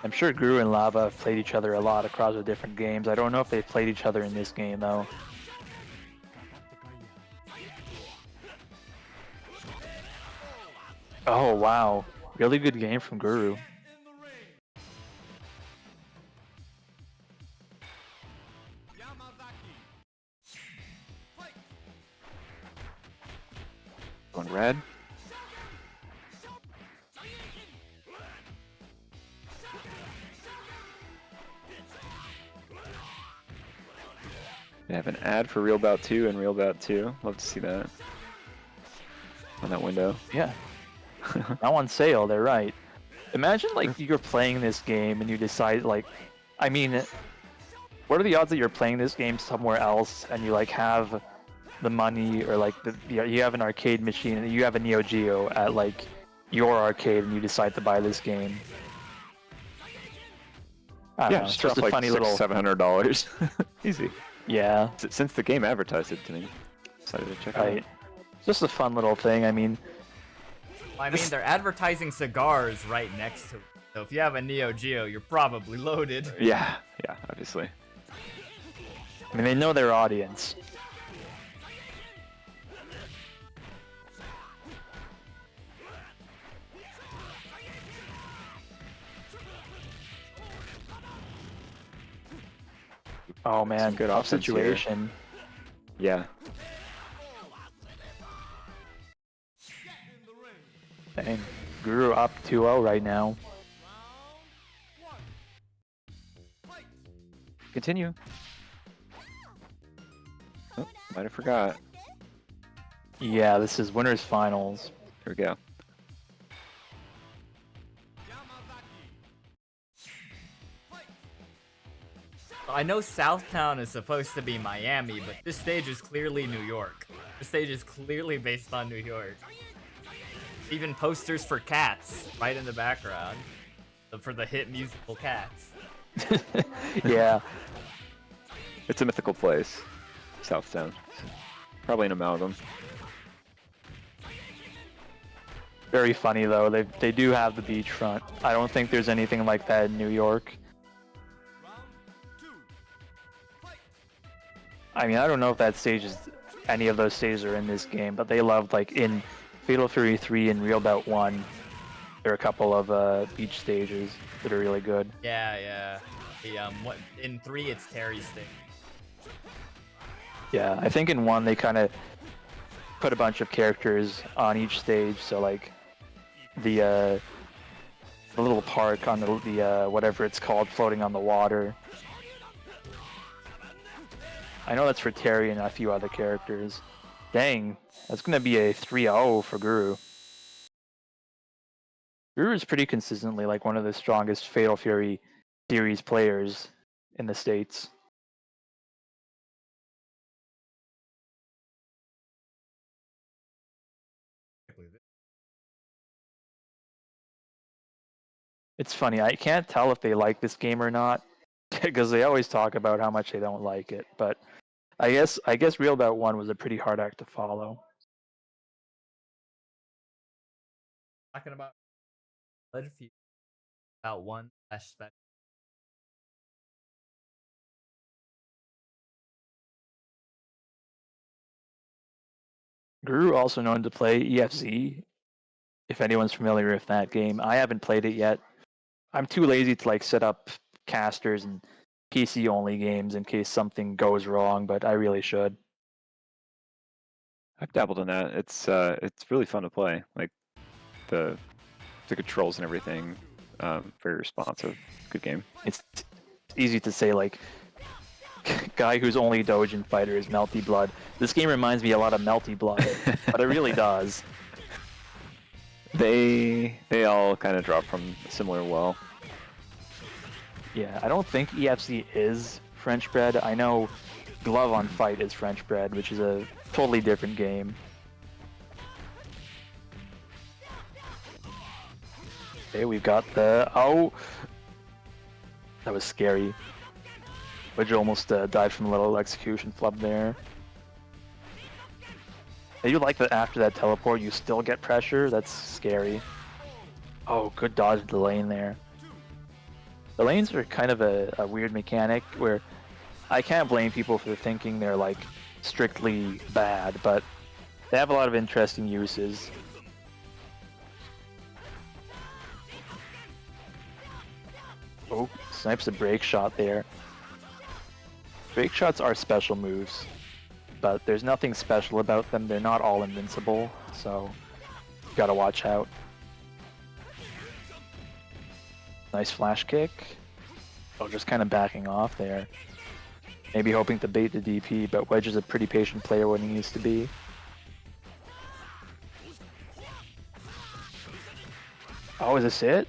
I'm sure Guru and Lava have played each other a lot across the different games. I don't know if they've played each other in this game though. Oh wow, really good game from Guru. Going red. They have an ad for Real Bout 2 and Real Bout 2. Love to see that on that window. Yeah. Now on sale, they're right. Imagine like you're playing this game and you decide like, I mean, what are the odds that you're playing this game somewhere else and you like have the money, or like you have an arcade machine and you have a Neo Geo at like your arcade and you decide to buy this game? I don't know, Just it's just a like funny little $700. Easy. Yeah. Since the game advertised it to me, decided to check it out. It's just a fun little thing. I mean, they're advertising cigars right next to it. So if you have a Neo Geo, you're probably loaded. Yeah, obviously. I mean, they know their audience. Oh man, good tough offense here. situation. Yeah. Dang. Guru up 2-0 right now. Continue. Oh, might have forgot. Yeah, this is winners finals. Here we go. I know Southtown is supposed to be Miami, but this stage is clearly New York. This stage is clearly based on New York. Even posters for Cats right in the background. For the hit musical Cats. Yeah. It's a mythical place. Southtown. Probably an amalgam. Very funny though. They do have the beachfront. I don't think there's anything like that in New York. I mean, I don't know if that stage is, any of those stages are in this game, but they loved, like, in Fatal Fury 3 and Real Bout 1, there are a couple of beach stages that are really good. Yeah. In 3 it's Terry's stage. Yeah, I think in 1 they kind of put a bunch of characters on each stage, so like the little park on the whatever it's called, floating on the water. I know that's for Terry and a few other characters. Dang, that's gonna be a 3-0 for Guru. Guru is pretty consistently like one of the strongest Fatal Fury series players in the States. It's funny, I can't tell if they like this game or not, because they always talk about how much they don't like it, but I guess Real Bout 1 was a pretty hard act to follow. Talking about about 1 special. Guru also known to play EFZ, if anyone's familiar with that game. I haven't played it yet. I'm too lazy to like set up casters and PC only games in case something goes wrong, but I really should. I've dabbled in that. It's really fun to play. Like the controls and everything, very responsive. Good game. It's easy to say like guy whose only Dojin fighter is Melty Blood. This game reminds me a lot of Melty Blood, but it really does. They all kind of drop from a similar well. Yeah, I don't think EFC is French bred. I know Glove on Fight is French bred, which is a totally different game. Okay, we've got the... Oh! That was scary. Wedge almost died from a little execution flub there. I do like that after that teleport you still get pressure. That's scary. Oh, good dodge of the lane there. The lanes are kind of a weird mechanic where I can't blame people for thinking they're like strictly bad, but they have a lot of interesting uses. Oh, snipes a break shot there. Break shots are special moves, but there's nothing special about them. They're not all invincible, so you gotta watch out. Nice flash kick. Oh, just kind of backing off there. Maybe hoping to bait the DP, but Wedge is a pretty patient player when he needs to be. Oh, is this it?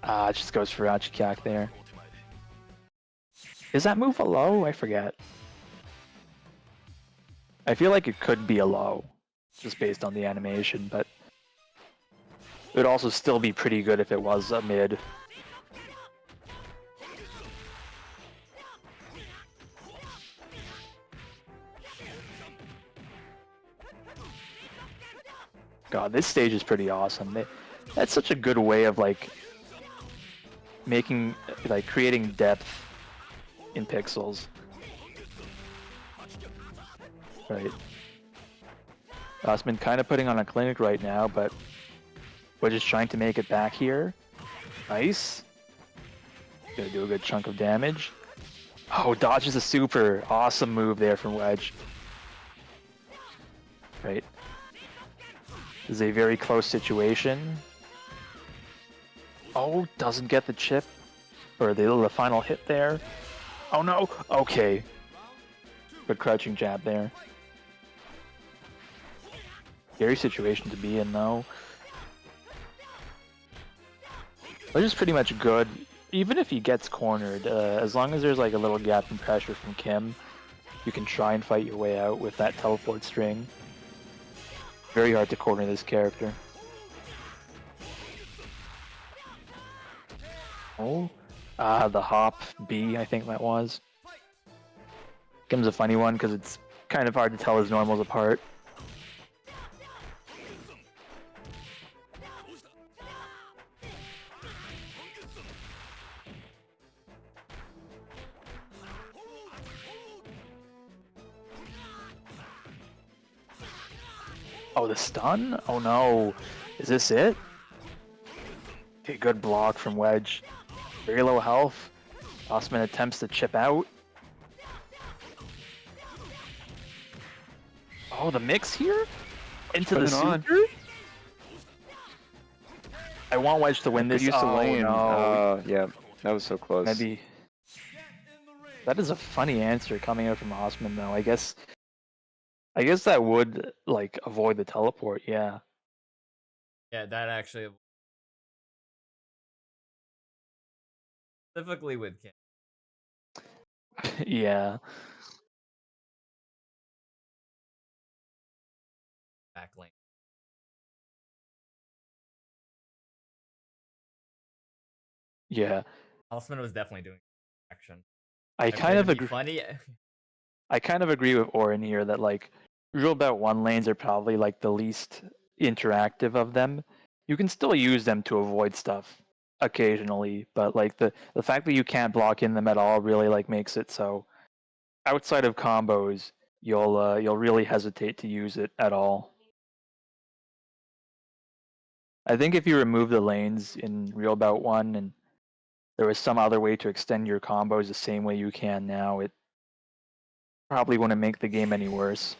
Ah, it just goes for Achikak there. Is that move a low? I forget. I feel like it could be a low, just based on the animation, but it would also still be pretty good if it was a mid. God, this stage is pretty awesome. That's such a good way of like creating depth in pixels. Right. Ostman kind of putting on a clinic right now, but we're just trying to make it back here. Nice. Gonna do a good chunk of damage. Oh, dodges a super. Awesome move there from Wedge. Right. This is a very close situation. Oh, doesn't get the chip. Or the final hit there. Oh no! Okay. Good crouching jab there. Scary situation to be in though. Which is pretty much good. Even if he gets cornered, as long as there's like a little gap in pressure from Kim, you can try and fight your way out with that teleport string. Very hard to corner this character. Oh, the hop B, I think that was. Kim's a funny one because it's kind of hard to tell his normals apart. Oh, the stun? Oh no. Is this it? Okay, good block from Wedge. Very low health. Ostman attempts to chip out. Oh, the mix here? Into the super? I want Wedge to win this. Oh, lane. No. Yeah, that was so close. Maybe. That is a funny answer coming out from Ostman, though. I guess that would like avoid the teleport. Yeah. Yeah, that actually specifically with Kim. Yeah. Back lane. Yeah. Ostman was definitely doing action. I kind of agree. Funny. I kind of agree with Oren here that like real Bout 1 lanes are probably like the least interactive of them. You can still use them to avoid stuff occasionally, but like the fact that you can't block in them at all really like makes it so outside of combos you'll really hesitate to use it at all. I think if you remove the lanes in real Bout 1 and there was some other way to extend your combos the same way you can now, it probably wouldn't make the game any worse.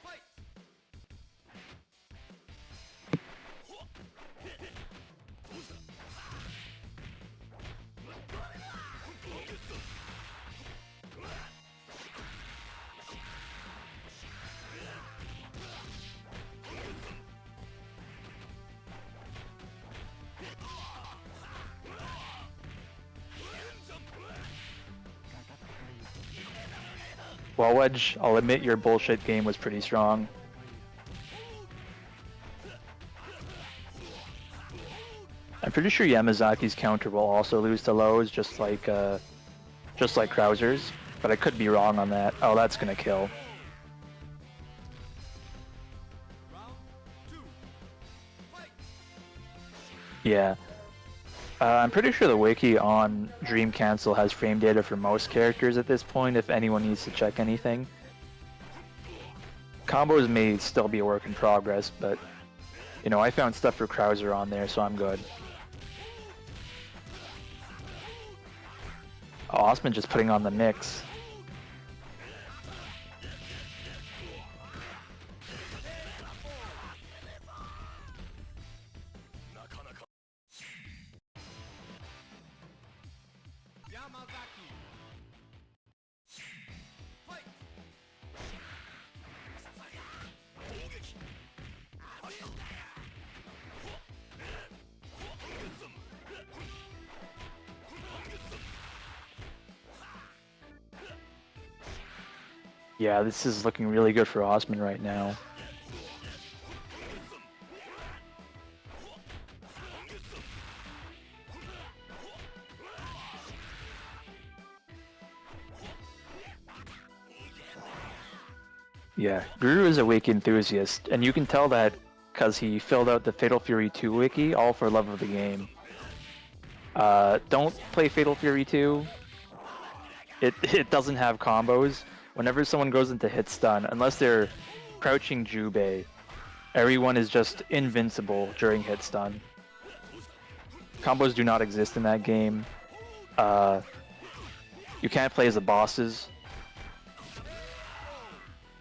Well, Wedge, I'll admit your bullshit game was pretty strong. I'm pretty sure Yamazaki's counter will also lose to lows, just like Krauser's, but I could be wrong on that. Oh, that's gonna kill. Yeah. I'm pretty sure the wiki on Dream Cancel has frame data for most characters at this point, if anyone needs to check anything. Combos may still be a work in progress, but, you know, I found stuff for Krauser on there, so I'm good. Oh, Ostman just putting on the mix. Yeah, this is looking really good for Ostman right now. Yeah, Guru is a wiki enthusiast, and you can tell that because he filled out the Fatal Fury 2 wiki, all for love of the game. Don't play Fatal Fury 2. It doesn't have combos. Whenever someone goes into hit stun, unless they're crouching Jubei, everyone is just invincible during hit stun. Combos do not exist in that game. You can't play as the bosses.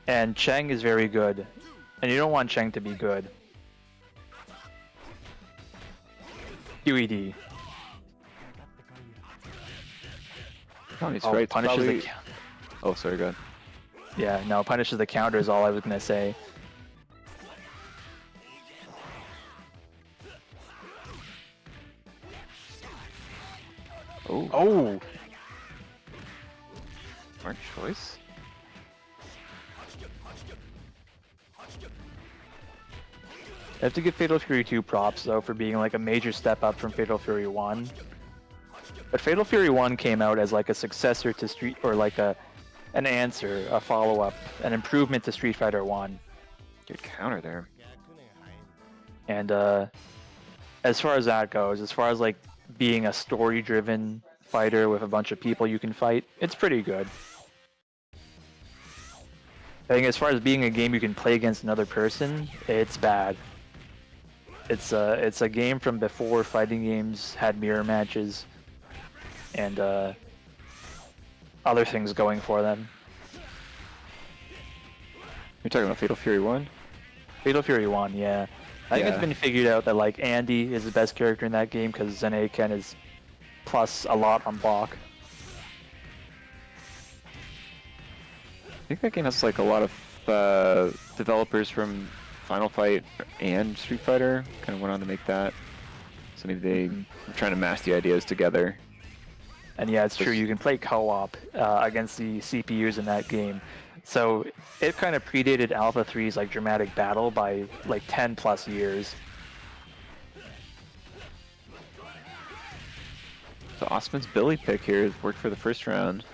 And Cheng is very good. And you don't want Cheng to be good. QED. Oh, he's right. Punishes Probably... the... Oh, sorry, go ahead. Yeah, no, punishes the counter is all I was gonna say. Oh. Oh! Smart choice. I have to give Fatal Fury 2 props though for being like a major step up from Fatal Fury 1. But Fatal Fury 1 came out as like a successor to Street, or like an answer, a follow-up, an improvement to Street Fighter 1. Good counter there. And as far as that goes, as far as like being a story-driven fighter with a bunch of people you can fight, it's pretty good. I think as far as being a game you can play against another person, it's bad. It's a game from before fighting games had mirror matches and other things going for them. You're talking about Fatal Fury 1? Fatal Fury 1, yeah. I think it's been figured out that like Andy is the best character in that game because Zen-Ken is plus a lot on block. I think that game has like a lot of developers from Final Fight and Street Fighter kind of went on to make that. So maybe they are trying to mash the ideas together. And yeah, it's true, you can play co-op against the CPUs in that game. So it kind of predated Alpha 3's like dramatic battle by like 10 plus years. So Ostman's Billy pick here worked for the first round.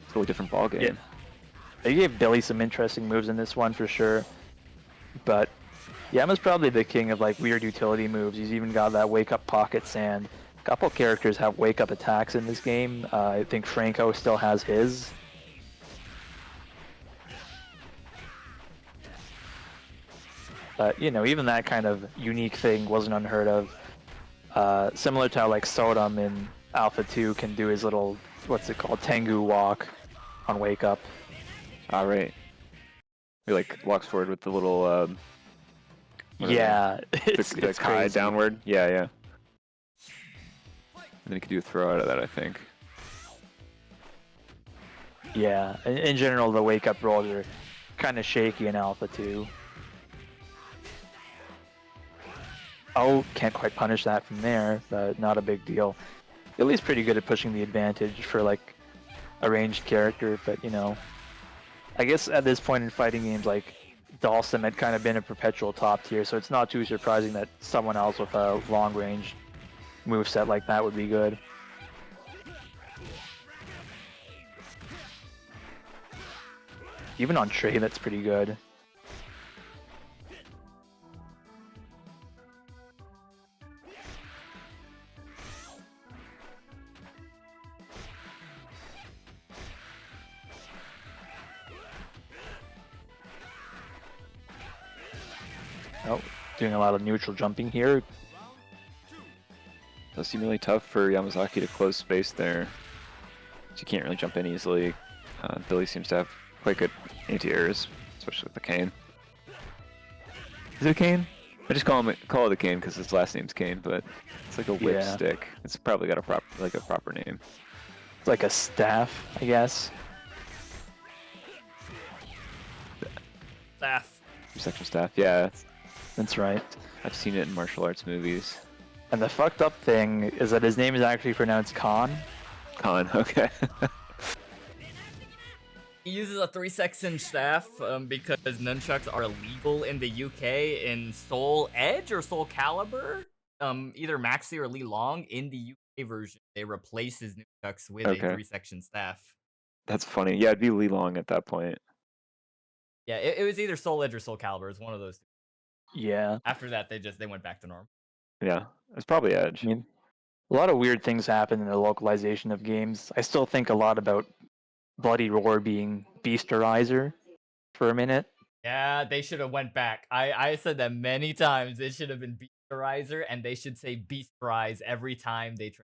Totally different ballgame. Yeah. They gave Billy some interesting moves in this one for sure. But Yama's probably the king of like weird utility moves. He's even got that wake up pocket sand. A couple characters have wake up attacks in this game. I think Franco still has his. But you know, even that kind of unique thing wasn't unheard of. Similar to how like Sodom in Alpha 2 can do his little, what's it called, Tengu walk on wake up. Ah, right. He like walks forward with the little Yeah, it's it's high crazy. downward. Yeah, yeah. And then he could do a throw out of that, I think. Yeah, in general, the wake up rolls are kind of shaky in Alpha 2. Oh, can't quite punish that from there, but not a big deal. At least pretty good at pushing the advantage for like a ranged character, but you know, I guess at this point in fighting games, like Dalsum had kind of been a perpetual top tier, so it's not too surprising that someone else with a long range moveset like that would be good. Even on Trey, that's pretty good. Oh, doing a lot of neutral jumping here. Does seem really tough for Yamazaki to close space there. So you can't really jump in easily. Billy seems to have quite good anti-airs, especially with the cane. Is it a cane? I just call it a cane because his last name's Cane, but it's like a whip stick. It's probably got a proper name. It's like a staff, I guess. Staff. Section staff, yeah. That's right. I've seen it in martial arts movies. And the fucked up thing is that his name is actually pronounced Khan. Khan, okay. He uses a 3-section staff because nunchucks are illegal in the UK in Soul Edge or Soul Calibur. Either Maxi or Lee Long. In the UK version, they replace his nunchucks with a 3-section staff. That's funny. Yeah, it'd be Lee Long at that point. Yeah, it was either Soul Edge or Soul Calibur. It's one of those two. Yeah. After that, they went back to normal. Yeah, it's probably Edge. I mean, a lot of weird things happen in the localization of games. I still think a lot about Bloody Roar being Beasterizer for a minute. Yeah, they should have went back. I said that many times. It should have been Beasterizer, and they should say Beasterize every time they try.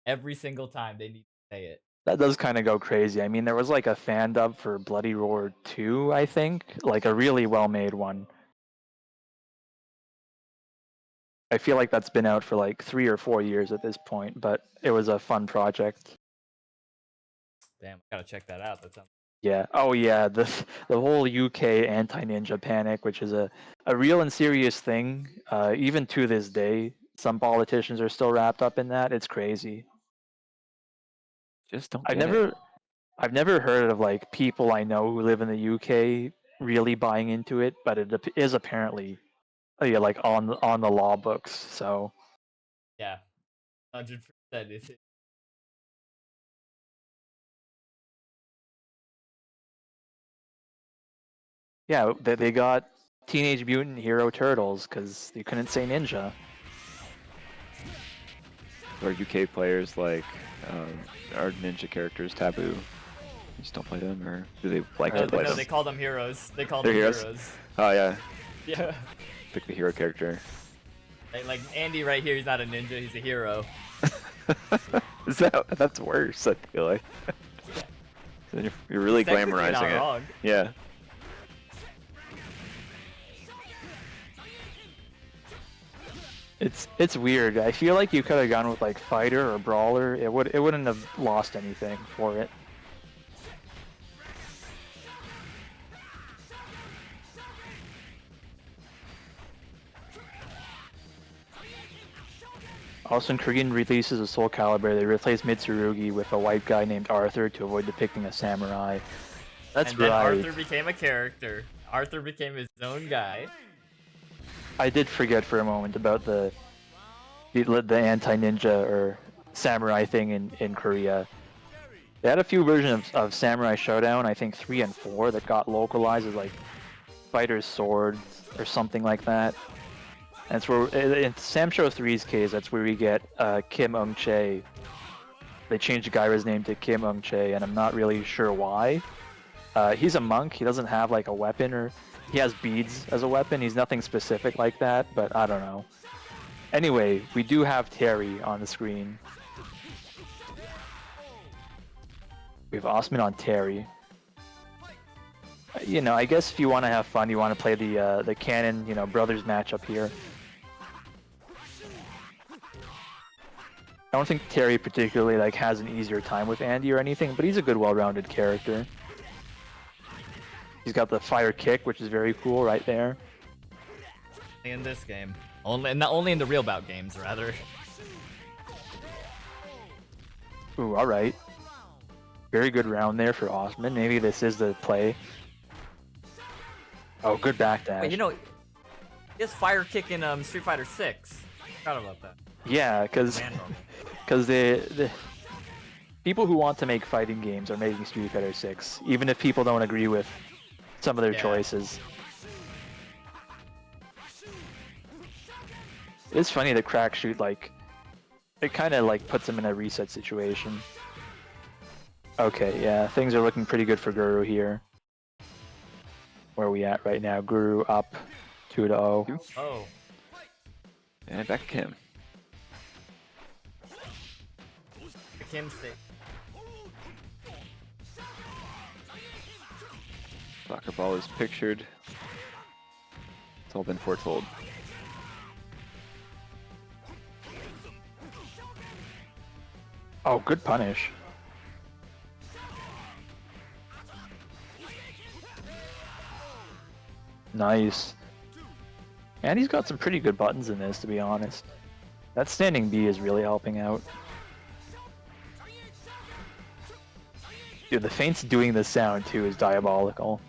Every single time they need to say it. That does kind of go crazy. I mean, there was like a fan dub for Bloody Roar 2, I think, like a really well-made one. I feel like that's been out for like 3 or 4 years at this point, but it was a fun project. Damn, I gotta check that out. That sounds. Yeah. Oh yeah. The whole UK anti-ninja panic, which is a real and serious thing. Even to this day, some politicians are still wrapped up in that. It's crazy. Just don't. I've never heard of like people I know who live in the UK really buying into it, but it is apparently like on the law books. So Yeah, 100%. Is it? yeah, they got Teenage Mutant Hero Turtles because they couldn't say ninja. Or UK players like are ninja characters taboo? You just don't play them, or do they like to play them? No, they call them heroes. They call They're them heroes? Oh yeah. Yeah. Pick the hero character. Like Andy right here, he's not a ninja, he's a hero. That's worse, I feel like. Then you're really glamorizing it. Wrong. Yeah. It's weird. I feel like you could have gone with like fighter or brawler. It wouldn't have lost anything for it. Also, in Korean releases of Soul Calibur, they replaced Mitsurugi with a white guy named Arthur to avoid depicting a samurai. That's and then right. Arthur became a character. Arthur became his own guy. I did forget for a moment about the anti-ninja or samurai thing in Korea. They had a few versions of Samurai Showdown, I think 3 and 4, that got localized as like Fighter's Sword or something like that. And it's where, in Sam Show 3's case, that's where we get Kim Eung-chae. They changed Gaira's name to Kim Eung-chae, and I'm not really sure why. He's a monk, he doesn't have like a weapon, or he has beads as a weapon. He's nothing specific like that, but I don't know. Anyway, we do have Terry on the screen. We have Ostman on Terry. You know, I guess if you want to have fun, you want to play the canon, you know, brothers matchup here. I don't think Terry particularly like has an easier time with Andy or anything, but he's a good, well-rounded character. He's got the fire kick, which is very cool right there. In this game. Not only in the real bout games, rather. Ooh, alright. Very good round there for Ostman. Maybe this is the play. Oh, good backdash. Wait, you know, he has fire kick in Street Fighter 6. Forgot about that. Yeah, because the people who want to make fighting games are making Street Fighter 6, even if people don't agree with some of their choices. It's funny that Crack Shoot, like, it kind of like puts him in a reset situation. Okay, yeah, things are looking pretty good for Guru here. Where are we at right now? Guru up 2-0. Oh. And back to Kim. The Kim stick. Soccer ball is pictured. It's all been foretold. Oh, good punish. Nice. And he's got some pretty good buttons in this, to be honest. That standing B is really helping out. Dude, the feint's doing this sound too is diabolical.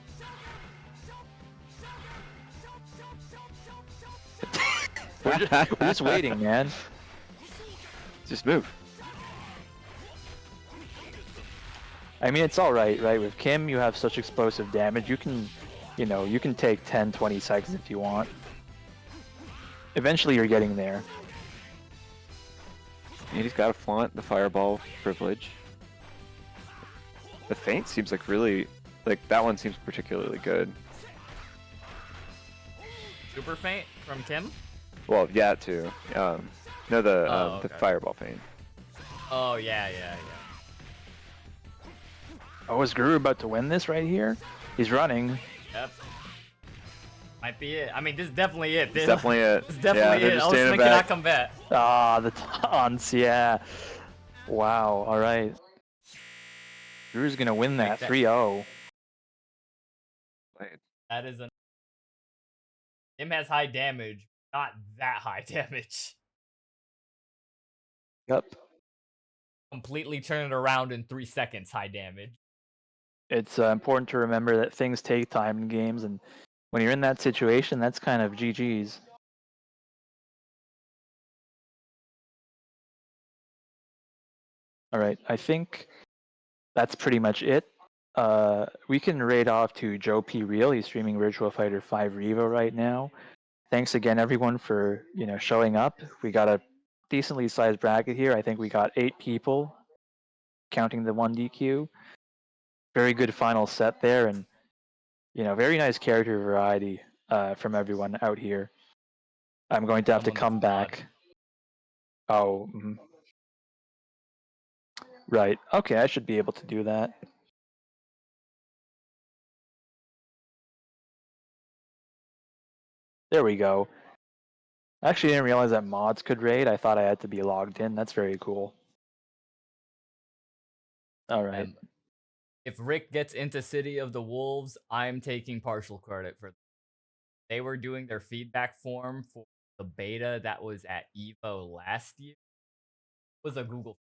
we're just waiting, man. Just move. I mean, it's alright, right? With Kim, you have such explosive damage. You can, you know, you can take 10, 20 seconds if you want. Eventually, you're getting there. And he's got to flaunt the fireball privilege. The feint seems like really, like that one seems particularly good. Super feint from Kim? Well, yeah, too. No, the okay. fireball feint. Oh, yeah. Oh, is Guru about to win this right here? He's running. Yep. Might be it. I mean, this is definitely it. It's definitely it. It's definitely it. Ostman cannot come back. Ah, the taunts, yeah. Wow, alright. Guru's gonna win that 3-0. That is a... Kim has high damage, not that high damage. Yep. Completely turn it around in 3 seconds, high damage. It's important to remember that things take time in games, and when you're in that situation, that's kind of GG's. Alright, I think that's pretty much it. We can raid off to Joe P. Real. He's streaming Virtua Fighter 5 Revo right now. Thanks again, everyone, for showing up. We got a decently sized bracket here. I think we got 8 people, counting the 1 DQ. Very good final set there, and very nice character variety from everyone out here. I'm going to have to come back. Oh, right. Okay, I should be able to do that. There we go. I actually didn't realize that mods could raid. I thought I had to be logged in. That's very cool. All right. If Rick gets into City of the Wolves, I'm taking partial credit for that. They were doing their feedback form for the beta that was at EVO last year. It was a Google.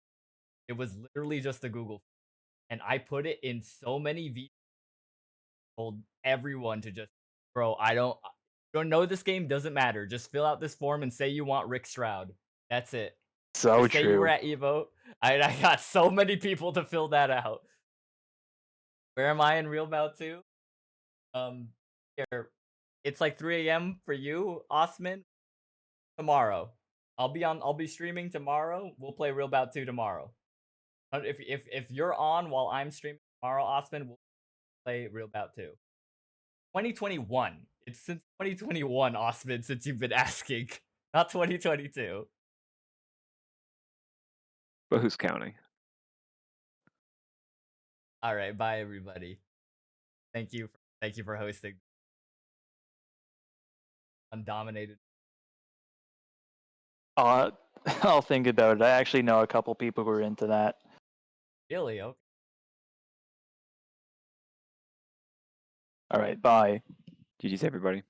It was literally just a Google. And I put it in so many videos. Told everyone to just, bro, I don't know this game, doesn't matter. Just fill out this form and say you want Rick Stroud. That's it. So just true. Say you were at EVO. I got so many people to fill that out. Where am I in Real Bout 2? Here. It's like 3 a.m. for you, Ostman. Tomorrow. I'll be streaming tomorrow. We'll play Real Bout 2 tomorrow. If you're on while I'm streaming tomorrow, Ostman, we'll play Real Bout 2. 2021. It's since 2021, Ostman, since you've been asking. Not 2022. But who's counting? All right, bye everybody. Thank you for hosting. Undominated. I'll think about it. I actually know a couple people who are into that. Really? Okay. All right, bye. GG's everybody.